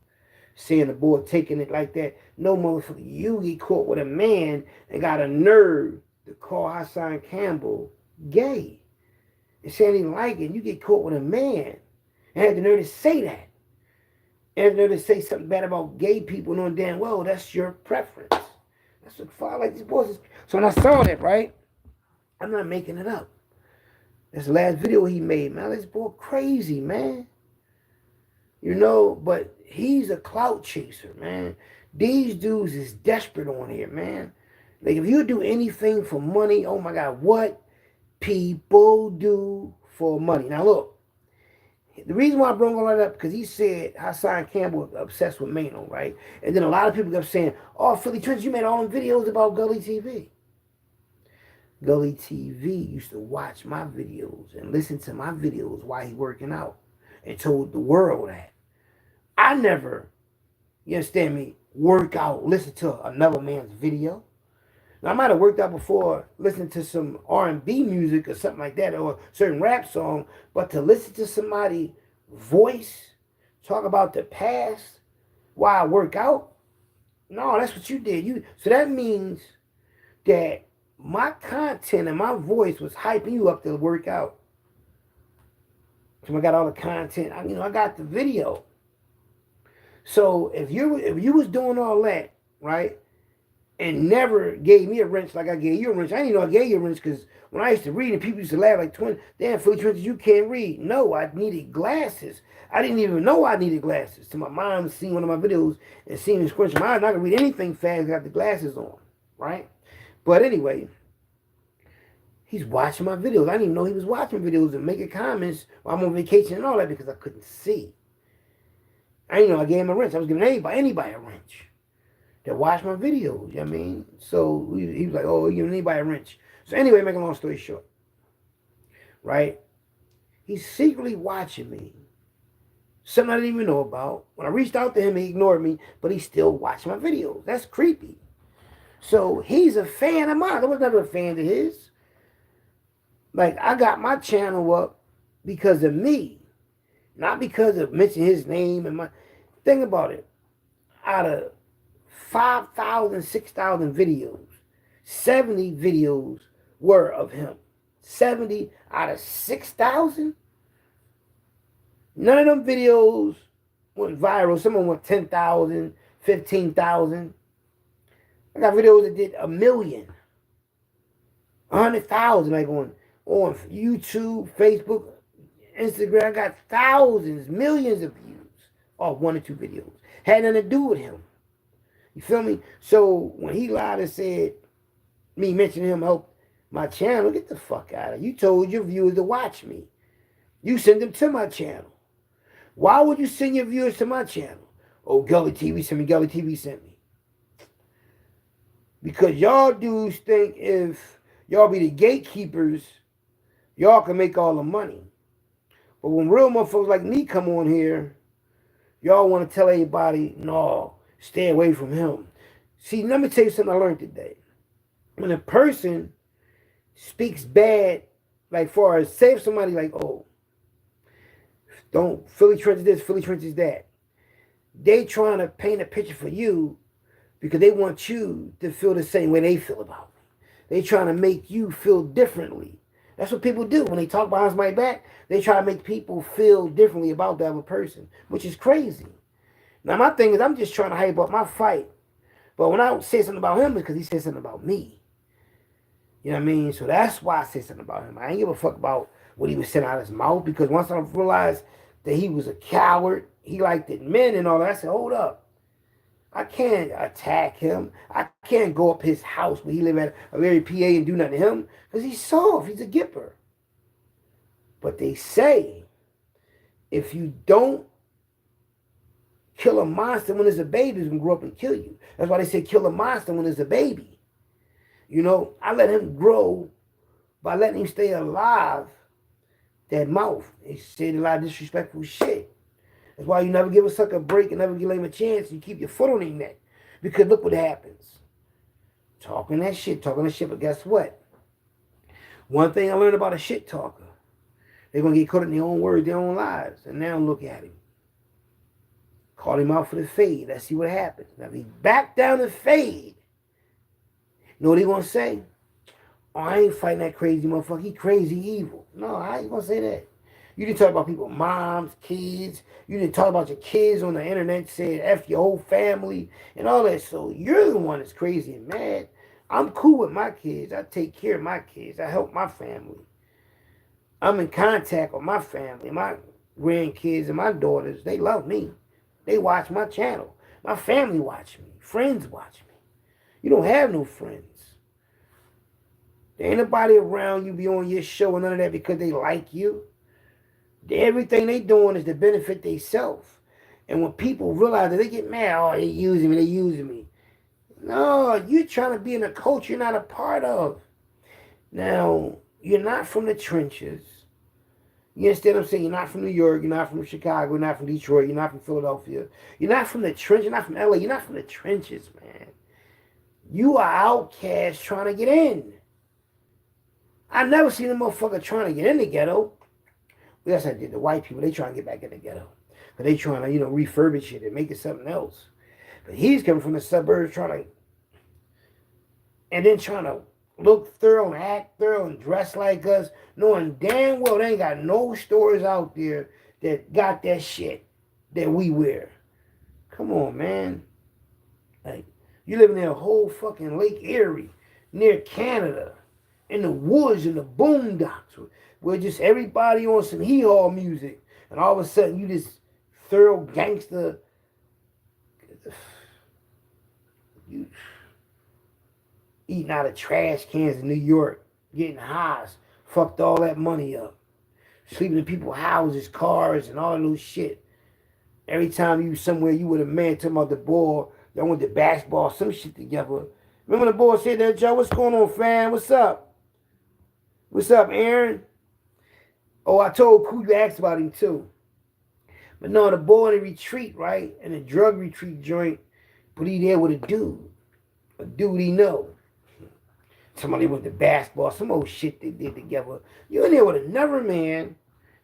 Saying the boy taking it like that. No, motherfucker, you get caught with a man and got a nerve to call Hassan Campbell gay. And saying he like it, you get caught with a man and had the nerve to say that. And the nerve to say something bad about gay people, knowing damn well that's your preference. That's what I like these boys. So when I saw that, right, I'm not making it up. This last video he made, man, this boy crazy, man. You know, but he's a clout chaser, man. These dudes is desperate on here, man. Like, if you do anything for money, oh my God, what people do for money. Now look, the reason why I brought all that up, because he said Hassan Campbell was obsessed with MAINO, right? And then a lot of people kept saying, oh, Philly Trench, you made all them videos about Gully TV. Gully TV used to watch my videos and listen to my videos while he working out, and told the world that. I never, you understand me, work out, listen to another man's video. Now, I might have worked out before listening to some R&B music or something like that, or a certain rap song, but to listen to somebody's voice, talk about the past while I work out, no, that's what you did. So that means that my content and my voice was hyping you up to work out. So I got all the content, I got the video. So if you was doing all that, right, and never gave me a wrench like I gave you a wrench. I didn't know I gave you a wrench, because when I used to read and people used to laugh like, damn, Philly Trenches, you can't read. No, I needed glasses. I didn't even know I needed glasses. So my mom seen one of my videos and seen me squinch my eyes. I could read anything fast, I got the glasses on, right? But anyway, he's watching my videos. I didn't even know he was watching videos and making comments while I'm on vacation and all that, because I couldn't see. I didn't know I gave him a wrench. I was giving anybody a wrench that watch my videos, you know what I mean? So he was like, oh, you give anybody a wrench. So anyway, make a long story short, right? He's secretly watching me. Something I didn't even know about. When I reached out to him, he ignored me, but he still watched my videos. That's creepy. So he's a fan of mine. I was never a fan of his. Like, I got my channel up because of me, not because of mentioning his name and my. Think about it. Out of 5,000, 6,000 videos, 70 videos were of him. 70 out of 6,000? None of them videos went viral. Some of them went 10,000, 15,000. I got videos that did 1 million, 100,000, like on YouTube, Facebook, Instagram. I got thousands, millions of views off 1 or 2 videos. Had nothing to do with him. You feel me? So when he lied and said me mentioning him helped my channel, get the fuck out of it. You told your viewers to watch me. You send them to my channel. Why would you send your viewers to my channel? Oh, Gully TV sent me, Gully TV sent me. Because y'all dudes think if y'all be the gatekeepers, y'all can make all the money. But when real motherfuckers like me come on here, y'all want to tell everybody, no, stay away from him. See, let me tell you something I learned today. When a person speaks bad, like far as, say if somebody like, oh, don't, Philly Trench this, Philly Trench is that. They trying to paint a picture for you because they want you to feel the same way they feel about me. They trying to make you feel differently. That's what people do when they talk behind somebody's back. They try to make people feel differently about the other person, which is crazy. Now my thing is, I'm just trying to hype up my fight. But when I say something about him, it's because he said something about me. You know what I mean? So that's why I said something about him. I ain't give a fuck about what he was saying out of his mouth, because once I realized that he was a coward, he liked it men and all that, I said, hold up. I can't attack him. I can't go up his house where he live at a very PA and do nothing to him, because he's soft. He's a gipper. But they say, if you don't kill a monster when it's a baby, it's going to grow up and kill you. That's why they say kill a monster when it's a baby. You know, I let him grow by letting him stay alive. That mouth. He said a lot of disrespectful shit. That's why you never give a sucker a break and never give him a chance. You keep your foot on his neck. Because look what happens. Talking that shit, but guess what? One thing I learned about a shit talker, they're going to get caught in their own words, their own lies. And now look at him. Call him out for the fade. Let's see what happens. Now if he back down the fade, you know what he going to say? Oh, I ain't fighting that crazy motherfucker. He crazy evil. No, how you going to say that? You didn't talk about people, moms, kids. You didn't talk about your kids on the internet saying F your whole family and all that. So you're the one that's crazy and mad. I'm cool with my kids. I take care of my kids. I help my family. I'm in contact with my family, my grandkids and my daughters. They love me. They watch my channel. My family watch me. Friends watch me. You don't have no friends. There ain't nobody around you be on your show and none of that because they like you. Everything they doing is to benefit themselves. And when people realize that, they get mad, oh, they using me. No, you're trying to be in a culture you're not a part of. Now, you're not from the trenches. You understand what I'm saying? You're not from New York, you're not from Chicago, you're not from Detroit, you're not from Philadelphia. You're not from the trenches, you're not from LA, you're not from the trenches, man. You are outcasts trying to get in. I've never seen a motherfucker trying to get in the ghetto. Yes, I did. The white people, they trying to get back in the ghetto. But they trying to, refurbish it and make it something else. But he's coming from the suburbs trying to look thorough and act thorough and dress like us, knowing damn well they ain't got no stores out there that got that shit that we wear. Come on, man. Like, you living in a whole fucking Lake Erie, near Canada, in the woods, in the boondocks, where just everybody on some hee-haw music, and all of a sudden you this thorough gangster, you eating out of trash cans in New York, getting highs, fucked all that money up, sleeping in people's houses, cars, and all those shit. Every time you somewhere, you with a man talking about the ball, y'all went to basketball, some shit together. Remember the boy said that, Joe, what's going on, fam? What's up? What's up, Aaron? Oh, I told Koo you asked about him too. But no, the boy in the retreat, right? In a drug retreat joint, but he there with a dude. A dude he know. Somebody went to basketball, some old shit they did together. You in there with another man,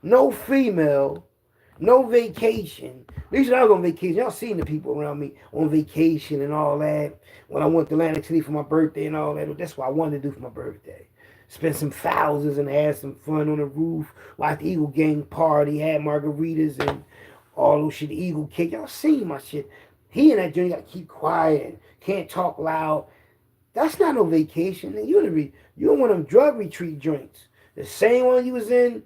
no female, no vacation. At least when I was on vacation, y'all seen the people around me on vacation and all that. When I went to Atlantic City for my birthday and all that. That's what I wanted to do for my birthday. Spend some thousands and have some fun on the roof. Watch the Eagle Gang party, had margaritas and all those shit. The Eagle Cake. Y'all seen my shit. He in that joint got to keep quiet. Can't talk loud. That's not no vacation. You in one of them drug retreat joints. The same one you was in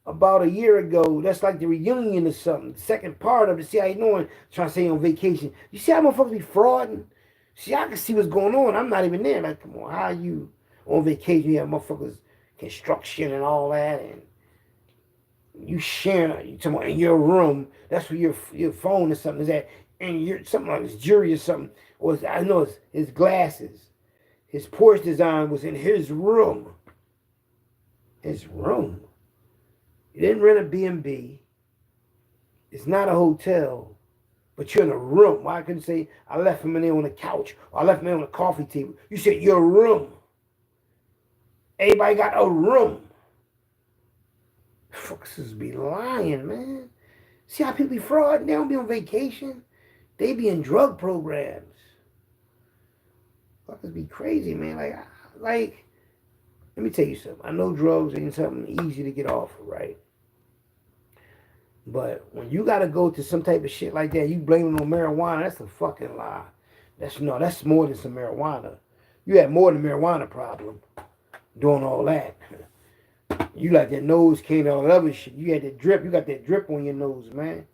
about a year ago. That's like the reunion or something. The second part of it. See how you doing? Trying to say on vacation. You see how motherfuckers be frauding? See, I can see what's going on. I'm not even there. Like, come on, how you on vacation? You have motherfuckers construction and all that, and you sharing. You talking about in your room? That's where your phone or something is at. And you're something like his jewelry or something. Or I know it's his glasses. His Porsche design was in his room. His room. You didn't rent a B&B. It's not a hotel. But you're in a room. Why couldn't say, I left him in there on the couch. Or I left him in there on the coffee table. You said your room. Everybody got a room. Fuckers be lying, man. See how people be fraud? They don't be on vacation. They be in drug programs. Fuckers be crazy, man. Like, like, let me tell you something. I know drugs ain't something easy to get off of, right? But when you got to go to some type of shit like that, you blame it on marijuana, that's a fucking lie. That's more than some marijuana. You had more than a marijuana problem doing all that. You like that nose cane and all that other shit. You had that drip. You got that drip on your nose, man.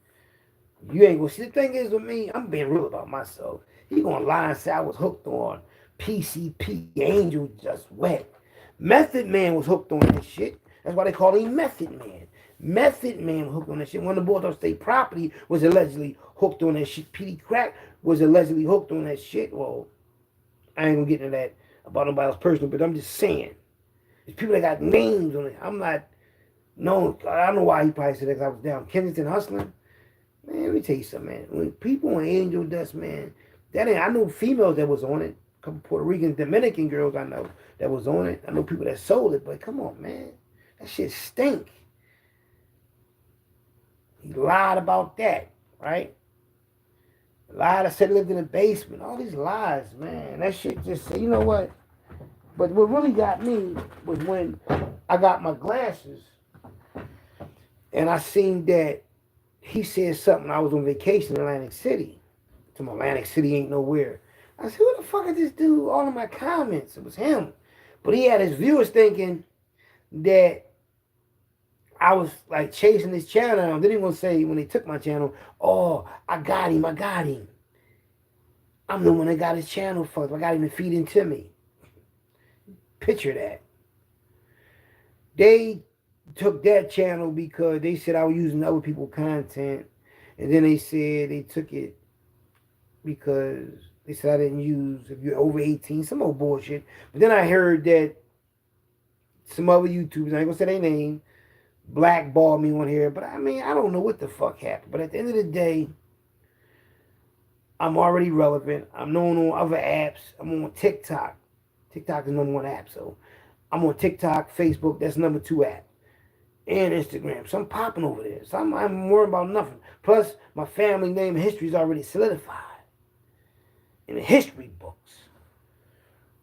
You ain't gonna see. The thing is with me, I'm being real about myself. He gonna lie and say I was hooked on PCP, Angel Just Wet. Method Man was hooked on that shit. That's why they call him Method Man. Method Man was hooked on that shit. One of the boys on state property was allegedly hooked on that shit. Petey Crack was allegedly hooked on that shit. Well, I ain't gonna get into that about nobody else personal, but I'm just saying. There's people that got names on it. I'm not, no, I don't know why he probably said that because I was down. Kensington hustling. Man, let me tell you something, man. When people on Angel Dust, man, that ain't, I know females that was on it. A couple Puerto Rican, Dominican girls I know that was on it. I know people that sold it, but come on, man. That shit stink. He lied about that, right? Lied, I said he lived in the basement. All these lies, man. That shit just, you know what? But what really got me was when I got my glasses and I seen that he said something. I was on vacation in Atlantic City. To my Atlantic City ain't nowhere. I said, who the fuck is this dude? All of my comments. It was him. But he had his viewers thinking that I was like chasing his channel. Then he gonna say when they took my channel, oh, I got him. I'm the one that got his channel fucked. I got him to feed into me. Picture that. They took that channel because they said I was using other people's content. And then they said they took it because they said I didn't use, if you're over 18, some old bullshit. But then I heard that some other YouTubers, I ain't gonna say their name, blackballed me on here. But I mean, I don't know what the fuck happened. But at the end of the day, I'm already relevant. I'm known on other apps. I'm on TikTok. TikTok is number one app. So I'm on TikTok, Facebook. That's number 2 app. And Instagram. So I'm popping over there. So I'm worried about nothing. Plus, my family name and history is already solidified in the history books.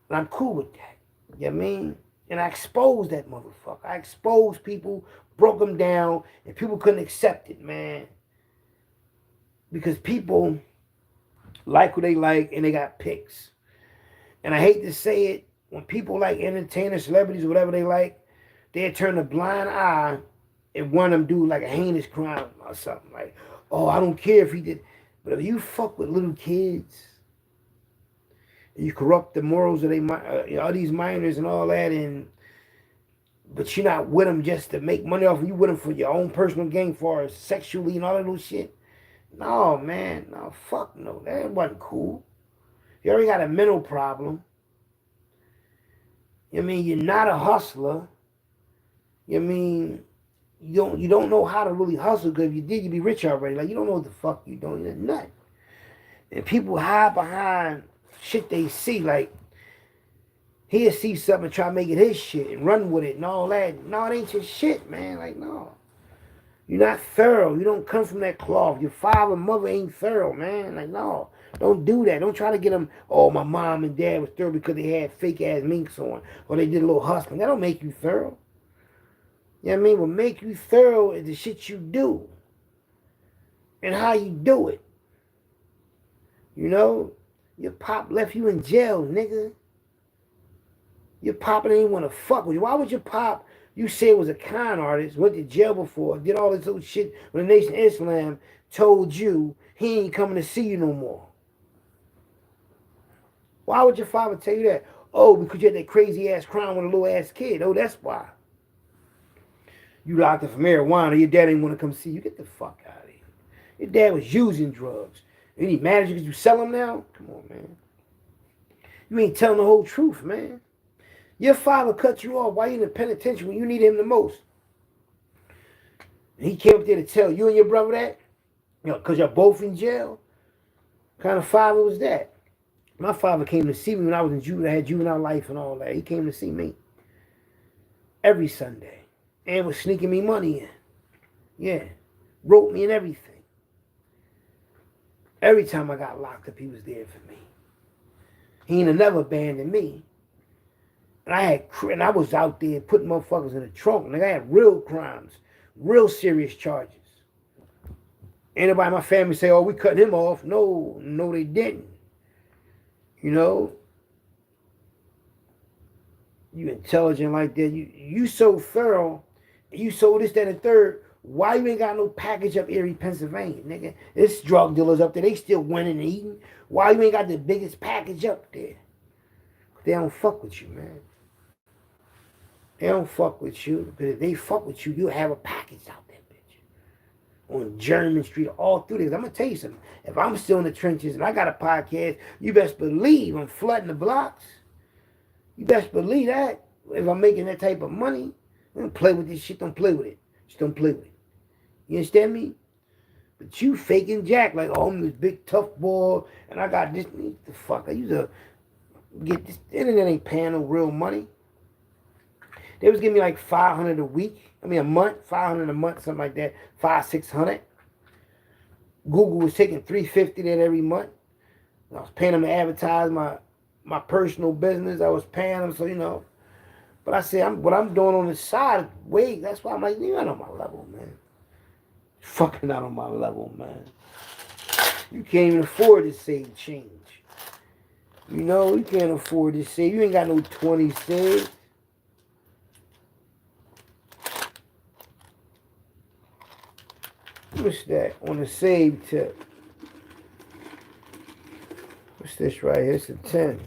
And I'm cool with that. You know what I mean? And I exposed that motherfucker. I exposed people, broke them down, and people couldn't accept it, man. Because people like what they like, and they got picks. And I hate to say it, when people like entertainers, celebrities, or whatever they like, they turn a blind eye and want them to do like a heinous crime or something. Like, oh, I don't care if he did. But if you fuck with little kids, and you corrupt the morals of all these minors and all that, but you're not with them just to make money off them, you with them for your own personal gain, for sexually and all that little shit. No, man, no, fuck no, that wasn't cool. You already got a mental problem. I mean, you're not a hustler. I mean, you don't know how to really hustle, because if you did, you'd be rich already. Like, you don't know what the fuck you're doing. You're nut. And people hide behind shit they see. Like, he'll see something and try to make it his shit and run with it and all that. No, it ain't your shit, man. Like, no. You're not thorough. You don't come from that cloth. Your father and mother ain't thorough, man. Like, no. Don't do that. Don't try to get them, oh, my mom and dad was thorough because they had fake-ass minks on, or they did a little hustling. That don't make you thorough. You know what I mean? What make you thorough is the shit you do and how you do it. You know? Your pop left you in jail, nigga. Your pop ain't want to fuck with you. Why would your pop, you said was a con artist, went to jail before, did all this little shit when the Nation of Islam told you he ain't coming to see you no more? Why would your father tell you that? Oh, because you had that crazy ass crime with a little ass kid. Oh, that's why. You locked up for marijuana. Your dad didn't want to come see you. Get the fuck out of here. Your dad was using drugs. And he mad at you because you sell them now? Come on, man. You ain't telling the whole truth, man. Your father cut you off while you in the penitentiary when you needed him the most. And he came up there to tell you and your brother that? You know, because you're both in jail? What kind of father was that? My father came to see me when I was in juvenile, I had juvenile life and all that. He came to see me every Sunday and was sneaking me money in. Yeah, wrote me and everything. Every time I got locked up, he was there for me. He ain't never abandoned me. And I was out there putting motherfuckers in the trunk. And I had real crimes, real serious charges. Anybody in my family say, oh, we cut him off. No, they didn't. You know? You intelligent like that. You so thorough. You so this, that, and third. Why you ain't got no package up Erie, Pennsylvania, nigga? It's drug dealers up there. They still winning and eating. Why you ain't got the biggest package up there? They don't fuck with you, man. They don't fuck with you. Because if they fuck with you, you'll have a package out there, bitch. On German Street, all through this. I'm going to tell you something. If I'm still in the trenches and I got a podcast, you best believe I'm flooding the blocks. You best believe that. If I'm making that type of money, don't play with this shit. Don't play with it. Just don't play with it. You understand me? But you faking Jack like, oh, I'm this big tough boy and I got this. The fuck? I used to get this. The internet ain't paying no real money. They was giving me like $500 a week. I mean a month, $500 a month, something like that. $500-600. Google was taking $350 that every month. I was paying them to advertise my personal business. I was paying them, so you know. But I said, what I'm doing on the side, wait, that's why I'm like, you're not on my level, man. Fucking not on my level, man. You can't even afford to save change. You know, you can't afford to save. You ain't got no 20 saved. What's that? On the save tip. What's this right here? It's a 10.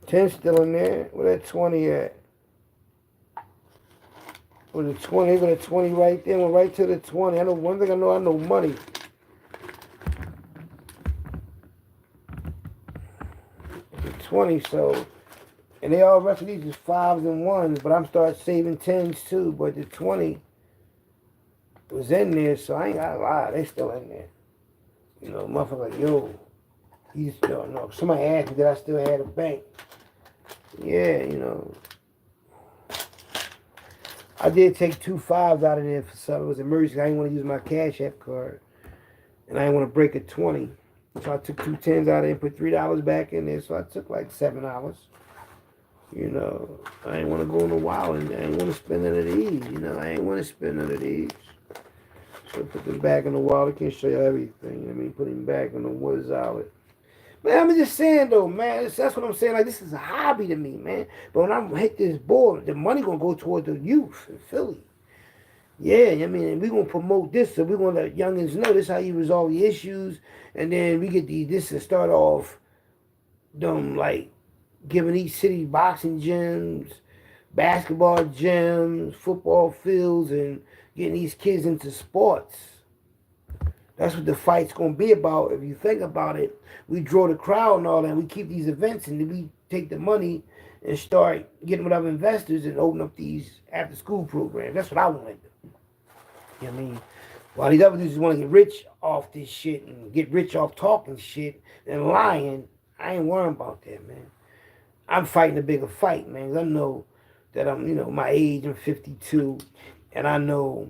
10 still in there. Where that 20 at? With the 20, got a 20 right there. Went right to the 20. I know one thing I know money. The 20, so, and they all rest of these is 5s and 1s, but I'm starting saving 10s too. But the 20 was in there, so I ain't gotta lie, they still in there. You know, motherfucker like, yo, he's still, no. Somebody asked me that I still had a bank. Yeah, you know. I did take 2 5s out of there for something. It was emergency. I didn't want to use my Cash App card. And I didn't want to break a 20. So I took 2 10s out of there and put $3 back in there. So I took like $7. You know, I didn't want to go in the wild and I didn't want to spend none of these. You know, I ain't want to spend none of these. So I put them back in the wallet. I can't show you everything. I mean, put them back in the woods outlet. Man, I'm just saying though, man. That's what I'm saying. Like, this is a hobby to me, man. But when I hit this board, the money gonna go toward the youth in Philly. Yeah, I mean, we're gonna promote this, so we're gonna let youngins know this is how you resolve the issues, and then we get this to start off them like giving each city boxing gyms, basketball gyms, football fields, and getting these kids into sports. That's what the fight's going to be about. If you think about it, we draw the crowd and all that. We keep these events and then we take the money and start getting with other investors and open up these after-school programs. That's what I want to do. You know what I mean? While these other dudes want to get rich off this shit and get rich off talking shit and lying, I ain't worrying about that, man. I'm fighting a bigger fight, man. I know that I'm, you know, my age, I'm 52, and I know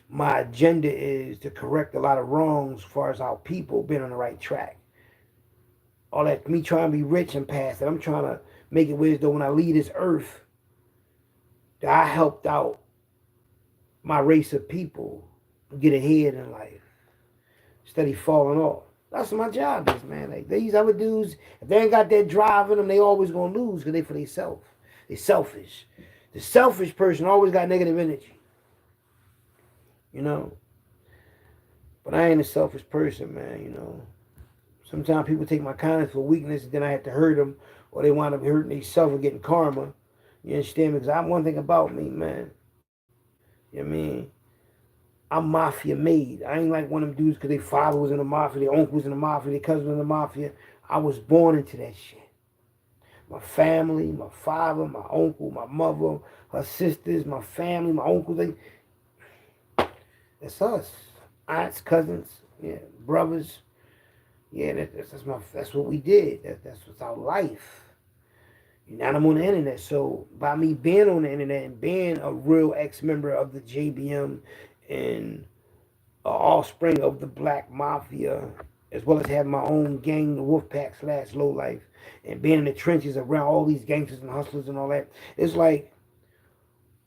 my agenda is to correct a lot of wrongs as far as our people been on the right track. All that me trying to be rich and past it. I'm trying to make it where as though when I leave this earth, that I helped out my race of people get ahead in life instead of falling off. That's what my job is, man. Like these other dudes, if they ain't got that drive in them, they always gonna lose because they for themselves. They selfish. The selfish person always got negative energy. You know, but I ain't a selfish person, man, you know. Sometimes people take my kindness for weakness, and then I have to hurt them, or they wind up hurting themselves and getting karma. You understand me? Because I'm one thing about me, man. You know what I mean? I'm mafia made. I ain't like one of them dudes because their father was in the mafia, their uncle was in the mafia, their cousin was in the mafia. I was born into that shit. My family, my father, my uncle, my mother, her sisters, my family, my uncles, that's us. Aunts, cousins, yeah, brothers. Yeah, that's what we did. That's what's our life. Now I'm on the internet. So by me being on the internet and being a real ex-member of the JBM and offspring of the Black Mafia as well as having my own gang, the Wolfpack / Low Life, and being in the trenches around all these gangsters and hustlers and all that, it's like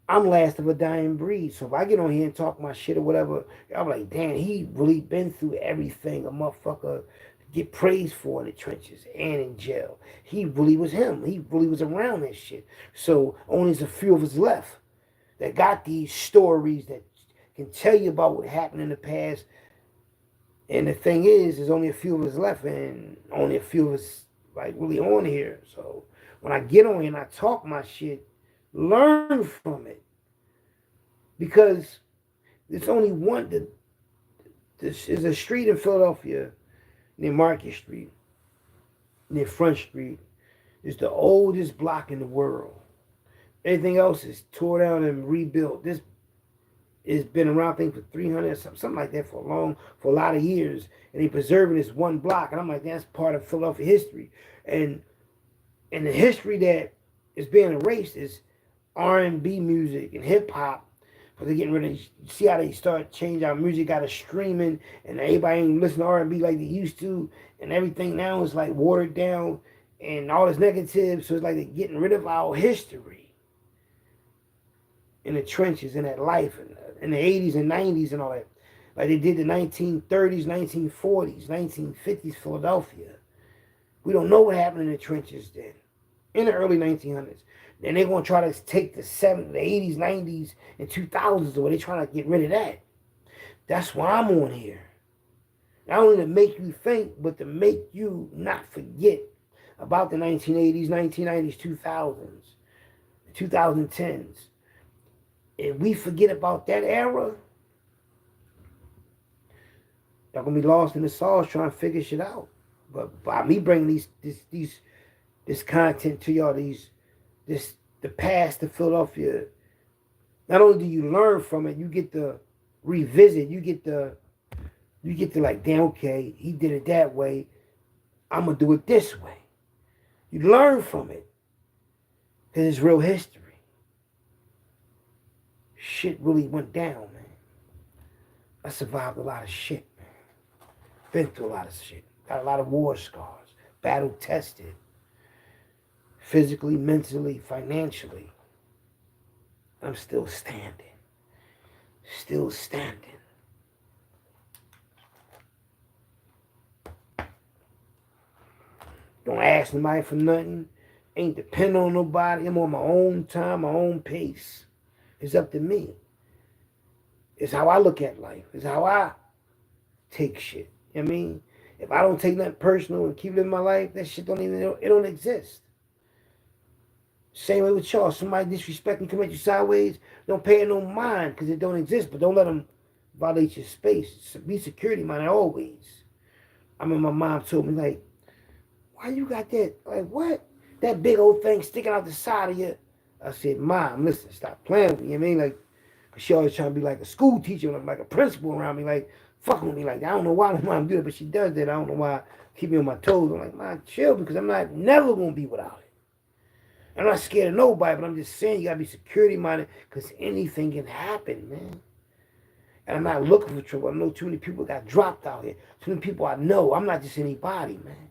I'm last of a dying breed. So if I get on here and talk my shit or whatever, I'm like, damn, he really been through everything a motherfucker get praised for in the trenches and in jail. He really was him. He really was around that shit. So only there's a few of us left that got these stories that can tell you about what happened in the past. And the thing is, there's only a few of us left, and only a few of us like really on here. So when I get on here and I talk my shit, learn from it. Because there's only one. This is a street in Philadelphia near Market Street, near Front Street. It's the oldest block in the world. Everything else is tore down and rebuilt. This has been around, I think, for 300, something like that, for a lot of years. And they preserving this one block. And I'm like, that's part of Philadelphia history. And the history that is being erased is R&B music and hip hop. But they're getting rid of, you see how they start changing our music out of streaming, and everybody ain't listen to R&B like they used to, and everything now is like watered down and all this negative. So it's like they're getting rid of our history in the trenches, in that life, in the 80s and 90s and all that. Like they did the 1930s, 1940s, 1950s Philadelphia. We don't know what happened in the trenches then, in the early 1900s. And they're going to try to take the 70s, the 80s, 90s, and 2000s away. They're trying to get rid of that. That's why I'm on here. Not only to make you think, but to make you not forget about the 1980s, 1990s, 2000s, 2010s. If we forget about that era, y'all going to be lost in the sauce trying to figure shit out. But by me bringing this content to y'all, the past to Philadelphia, not only do you learn from it, you get to revisit, you get to like, damn, okay, he did it that way, I'm gonna do it this way. You learn from it, because it's real history. Shit really went down, man. I survived a lot of shit, man. Been through a lot of shit. Got a lot of war scars, battle tested. Physically, mentally, financially. I'm still standing. Still standing. Don't ask nobody for nothing. Ain't depend on nobody. I'm on my own time, my own pace. It's up to me. It's how I look at life. It's how I take shit. You know what I mean? If I don't take nothing personal and keep living my life, that shit it don't exist. Same way with y'all. Somebody disrespect and come at you sideways, don't pay it no mind because it don't exist, but don't let them violate your space. Be security minded always. I mean, my mom told me, like, why you got that? Like, what? That big old thing sticking out the side of you. I said, Mom, listen, stop playing with me. You know what I mean? Like, she always trying to be like a school teacher, like a principal around me, like, fucking with me. Like, I don't know why my mom do it, but she does that. I don't know why. Keep me on my toes. I'm like, Mom, chill, because I'm not never going to be without it. I'm not scared of nobody, but I'm just saying you got to be security minded because anything can happen, man. And I'm not looking for trouble. I know too many people got dropped out here. Too many people I know. I'm not just anybody, man.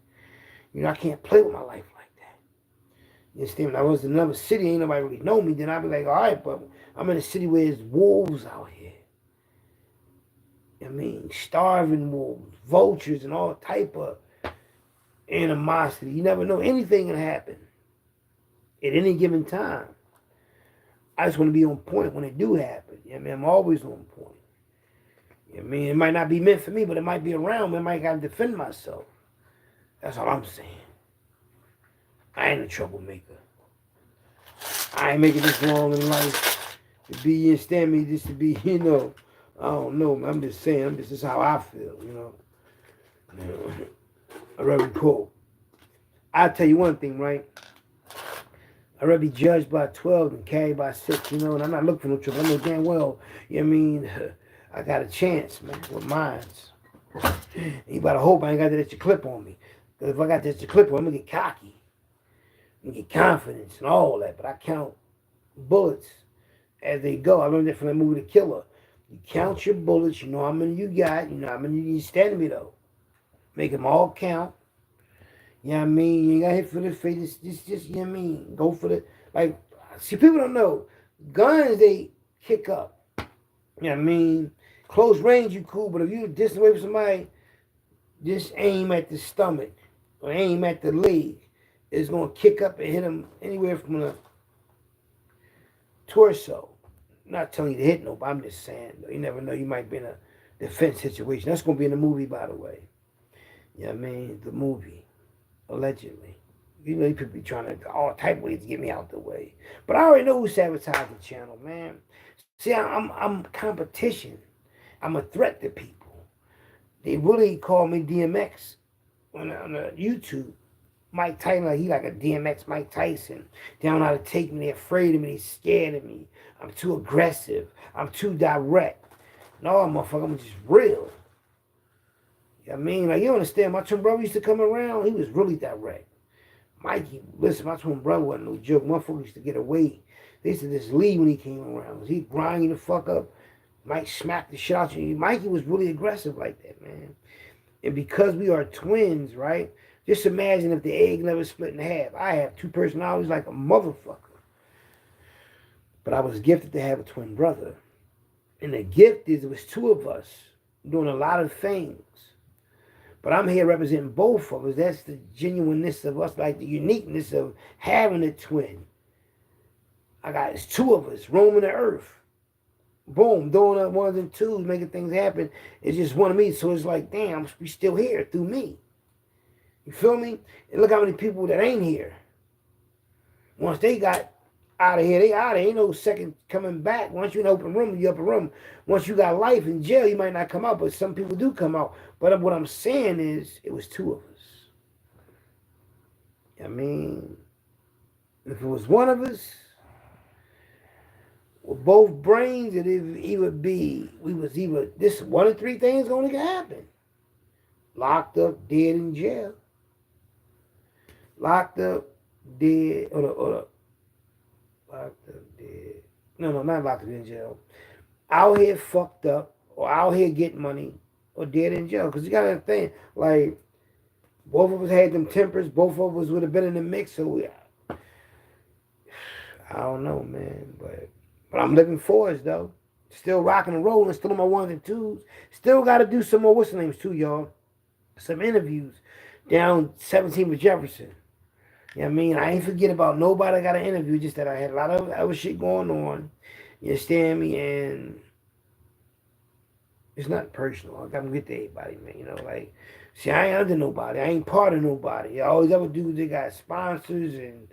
You know, I can't play with my life like that. You understand? When I was in another city, ain't nobody really know me, then I'd be like, all right, but I'm in a city where there's wolves out here. I mean, starving wolves, vultures, and all type of animosity. You never know. Anything can happen at any given time. I just want to be on point when it do happen. You know what I mean? I'm always on point. You know what I mean? It might not be meant for me, but it might be around me. I might got to defend myself. That's all I'm saying. I ain't a troublemaker. I ain't making this long in life to be, you understand me, just to be, you know, I don't know. I'm just saying, this is how I feel, you know. I'd rather be cool. I'll tell you one thing, right? I'd rather be judged by 12 than carried by 6, you know, and I'm not looking for no trouble. I know damn well, you know what I mean, I got a chance, man, with mines. You better hope I ain't got that extra clip on me. Because if I got that extra clip on, I'm going to get cocky. And get confidence and all that. But I count bullets as they go. I learned that from that movie, The Killer. You count your bullets. You know how many you got. You know how many you stand me, though. Make them all count. You know what I mean? You ain't got hit for the face. Just, you know what I mean? Go for the, like, see, people don't know. Guns, they kick up. You know what I mean? Close range, you cool, but if you distant away from somebody, just aim at the stomach or aim at the leg. It's going to kick up and hit them anywhere from the torso. I'm not telling you to hit nobody. I'm just saying, you never know. You might be in a defense situation. That's going to be in the movie, by the way. You know what I mean? The movie. Allegedly. You know, people be trying to, all type of ways to get me out the way. But I already know who sabotaged the channel, man. See, I'm competition. I'm a threat to people. They really call me DMX on the YouTube. Mike Tyson, like he like a DMX Mike Tyson. They don't know how to take me. They're afraid of me. They're scared of me. I'm too aggressive. I'm too direct. No, motherfucker, I'm just real. I mean, like, you understand, my twin brother used to come around, he was really direct. Mikey, listen, my twin brother wasn't no joke. Motherfucker used to get away. They used to just leave when he came around. He'd grind you the fuck up. Mike smacked the shit out of you. Mikey was really aggressive like that, man. And because we are twins, right? Just imagine if the egg never split in half. I have two personalities like a motherfucker. But I was gifted to have a twin brother. And the gift is it was two of us doing a lot of things. But I'm here representing both of us. That's the genuineness of us, like the uniqueness of having a twin. It's two of us roaming the earth. Boom, doing up ones and twos, making things happen. It's just one of me. So it's like, damn, we still here through me. You feel me? And look how many people that ain't here. Once they got out of here, they out of here. Ain't no second coming back. Once you in an open room, you up a room. Once you got life in jail, you might not come out, but some people do come out. But what I'm saying is, it was two of us. I mean, if it was one of us, with both brains, it would be, this one of three things only can happen. Locked up, dead in jail. Locked up, dead, or locked up, dead. No, not locked up in jail. Out here fucked up, or out here getting money, or dead in jail. Because you got to think, like, both of us had them tempers. Both of us would have been in the mix. So I don't know, man. But I'm looking forward, though. Still rocking and rolling. Still on my ones and twos. Still got to do some more, what's the names, too, y'all? Some interviews down 17th with Jefferson. You know what I mean? I ain't forget about nobody I got an interview. Just that I had a lot of other shit going on. You understand me? And it's not personal. I got to get to everybody, man. You know, like, see, I ain't under nobody. I ain't part of nobody. All these other dudes, they got sponsors and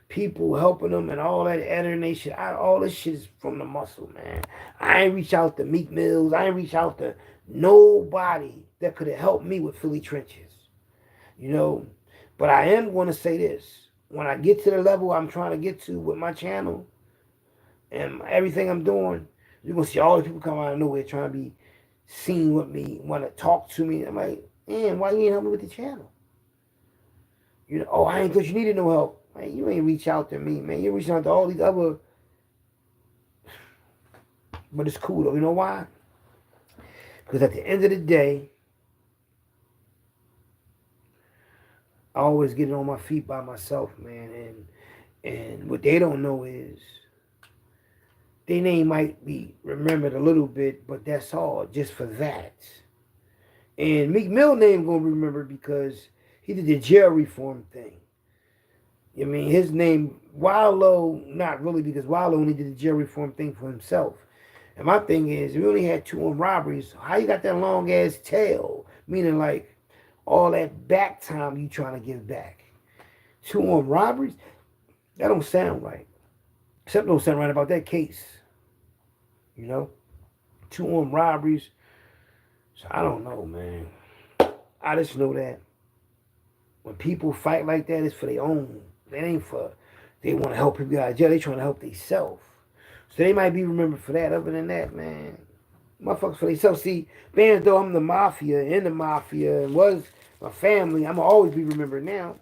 people helping them and all that editing shit. All this shit is from the muscle, man. I ain't reach out to Meek Mills. I ain't reach out to nobody that could have helped me with Philly Trenches. You know, but I am going to say this. When I get to the level I'm trying to get to with my channel and everything I'm doing, you're going to see all the people come out of nowhere trying to be seen with me, want to talk to me. I'm like, man, why you ain't help me with the channel? You know, I ain't thought you needed no help. Man, you ain't reach out to me, man. You're reaching out to all these other... But it's cool, though. You know why? Because at the end of the day, I always get on my feet by myself, man. And what they don't know is their name might be remembered a little bit, but that's all, just for that. And Meek Mill name gonna be remembered because he did the jail reform thing. I mean, his name, Wallow, not really, because Wallow only did the jail reform thing for himself. And my thing is, we only had 2 armed robberies. How you got that long ass tail? Meaning, like, all that back time you trying to give back. 2 armed robberies? That don't sound right. Something don't sound right about that case. You know? 2 armed robberies. So I don't know, man. I just know that when people fight like that, it's for their own. They ain't for, they want to help people get out of jail. They trying to help themselves. So they might be remembered for that. Other than that, man, motherfuckers for themselves. See, being though I'm the mafia, in the mafia, and was my family, I'm going to always be remembered now.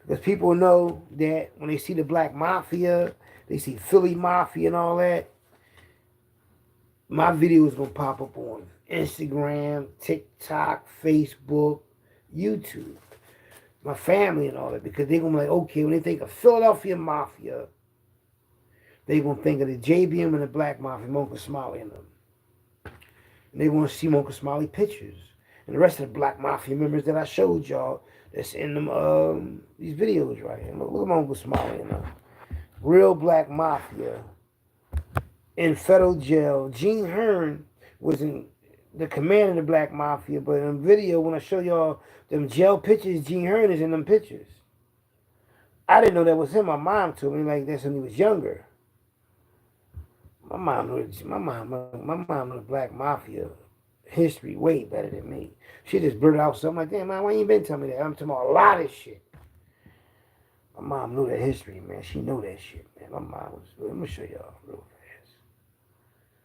Because people know that when they see the Black Mafia, they see Philly Mafia and all that, my video is going to pop up on Instagram, TikTok, Facebook, YouTube. My family and all that, because they're going to be like, okay, when they think of Philadelphia Mafia, they're going to think of the JBM and the Black Mafia, Monka Smiley and them. And they're going to see Monka Smiley pictures. And the rest of the Black Mafia members that I showed y'all that's in them these videos right here. Look at Monka Smiley and them. Real Black Mafia in federal jail. Gene Hearn was in the command of the Black Mafia, but in the video, when I show y'all them jail pictures, Gene Hearn is in them pictures. I didn't know that was him. My mom told me like this when he was younger. My mom knew the Black Mafia history way better than me. She just blurted out something like, damn, man, why you ain't been telling me that? I'm talking about a lot of shit. My mom knew that history, man. She knew that shit, man. My mom was, let me show y'all real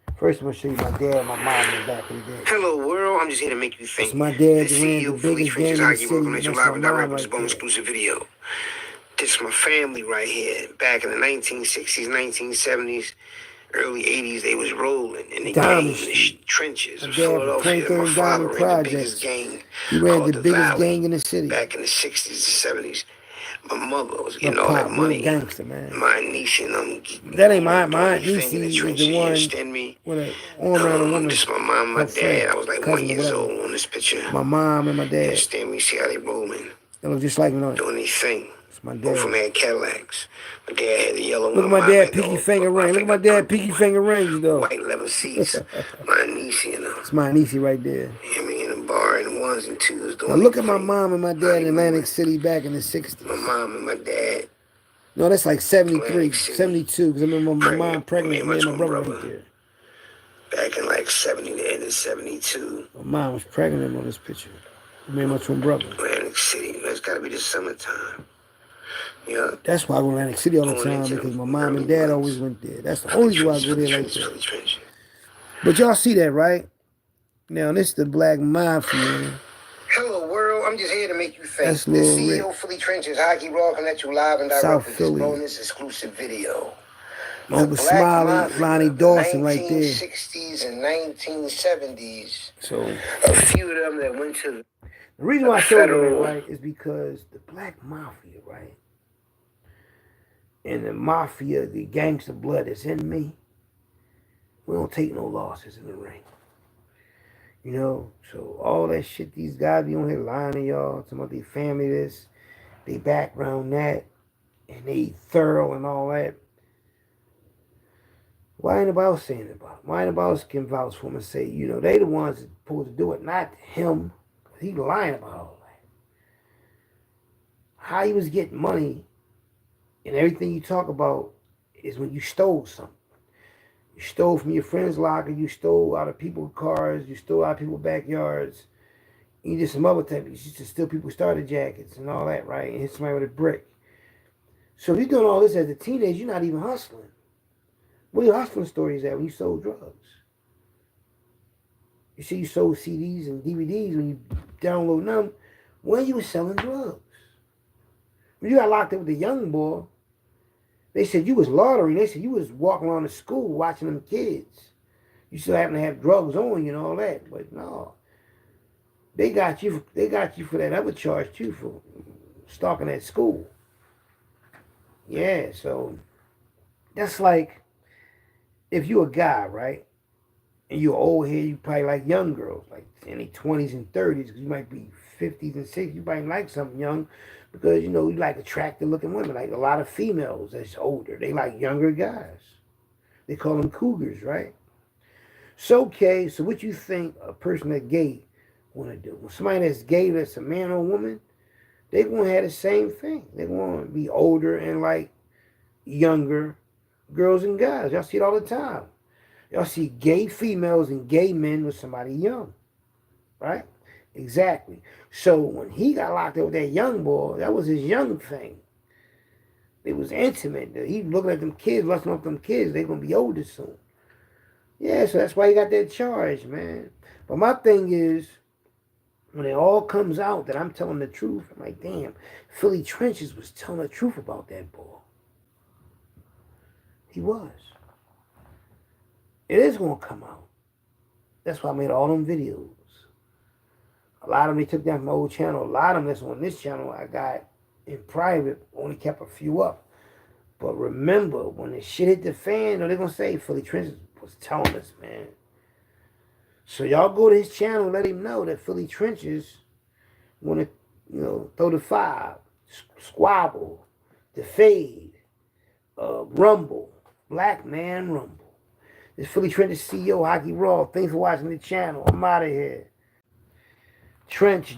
fast. First, I'm going to show you my dad and my mom in the back of the day. Hello, world. I'm just here to make you think. It's my dad The that ran the CEO fully biggest gang trenches in the hockey city. welcome That's to my live and mom direct with right this bone there. exclusive video. This is my family right here. Back in the 1960s, 1970s, early 80s, they was rolling in the Diamond gang, the Street. trenches My of dad from Philadelphia. 23rd My and father Diamond ran the biggest Projects. gang He ran called the the biggest Valley gang in the city. back in the 60s and 70s. My mother was My getting all that pop, real money. gangster, man. My niece and them That ain't my doing aunt. their thing in the Niecy is trenches. the You one understand me? with an arm around a woman. This is my mom, my Her friend, dad. I was like 1 cousin or year whatever. old on this picture. My mom and my You dad. understand me? See how they rolling, They look just like me, don't they? doing their thing. It's my Both of them dad. had Cadillacs. My dad had the yellow Look one. at my Mine dad had the pinky old- finger ring. Look at my dad pinky finger rings, though. white leather seats. My niece, you know. It's my niecey right there. I mean, in the bar and ones and twos doing Now look their at my thing. mom and my dad in Atlantic City back in the 60s. My mom and my dad. No, that's like 73, Atlantic City. 72, because I remember my mom pregnant Me with and me my and my brother twin right there. Back in like 70 to end of 72. My mom was pregnant on this picture. Me and my twin brother. Atlantic City. That's got to be the summertime. Yeah. That's why I go to Atlantic City all the Going time, into because the my mom and early dad months. always went there. That's the only reason why I go there like Philly that. trench. But y'all see that, right? Now, this is the Black Mafia. Hello, world. I'm just here to make you think. That's The Lil CEO Rick. Philly Trenches Hockey Raw coming at you live and direct South with this Philly. bonus exclusive video. Uncle Smiley, Lonnie Dawson right there. 1960s and 1970s. So, A few of them that went to the reason why I showed you that, federal. right, is because the Black Mafia, right, and the Mafia, the gangster blood that's in me, we don't take no losses in the ring. You know, so all that shit these guys be on here lying to y'all, talking about their family this, they background that, and they thorough and all that. Why ain't nobody else saying about it? Why ain't nobody else can vouch for him and say, you know, they the ones that's supposed to do it, not him. He lying about all that. How he was getting money and everything you talk about is when you stole something. You stole from your friend's locker, you stole out of people's cars, you stole out of people's backyards. You did some other type. You used to steal people's starter jackets and all that, right? And hit somebody with a brick. So if you're doing all this as a teenager, you're not even hustling. Where your hustling stories at when you sold drugs? You see you sold CDs and DVDs when you download them. When you were selling drugs. When you got locked up with a young boy, they said you was laundering. They said you was walking around the school watching them kids. You still happen to have drugs on you and all that. But no. They got you for that other charge too, for stalking at school. Yeah, so that's like if you a guy, right? And you're old head, you probably like young girls, like in their 20s and 30s, because you might be 50s and 60s. You might like something young because, you know, you like attractive looking women. Like a lot of females that's older, they like younger guys. They call them cougars, right? So, okay, so what you think a person that's gay want to do? When somebody that's gay, that's a man or woman, they going to have the same thing. They want to be older and like younger girls and guys. Y'all see it all the time. Y'all see gay females and gay men with somebody young, right? Exactly. So when he got locked up with that young boy, that was his young thing. It was intimate. He looking at them kids, lusting off them kids. They're going to be older soon. Yeah, so that's why he got that charge, man. But my thing is, when it all comes out that I'm telling the truth, I'm like, damn, Philly Trenches was telling the truth about that boy. He was. It is going to come out. That's why I made all them videos. A lot of them they took down from my old channel. A lot of them that's on this channel I got in private. Only kept a few up. But remember, when the shit hit the fan, they're gonna say Philly Trenches was telling us, man. So y'all go to his channel and let him know that Philly Trenches wanna, throw the 5, squabble, the fade, rumble, Black Man Rumble. This Philly Trenches CEO, Hockey Raw. Thanks for watching the channel. I'm out of here. Trench.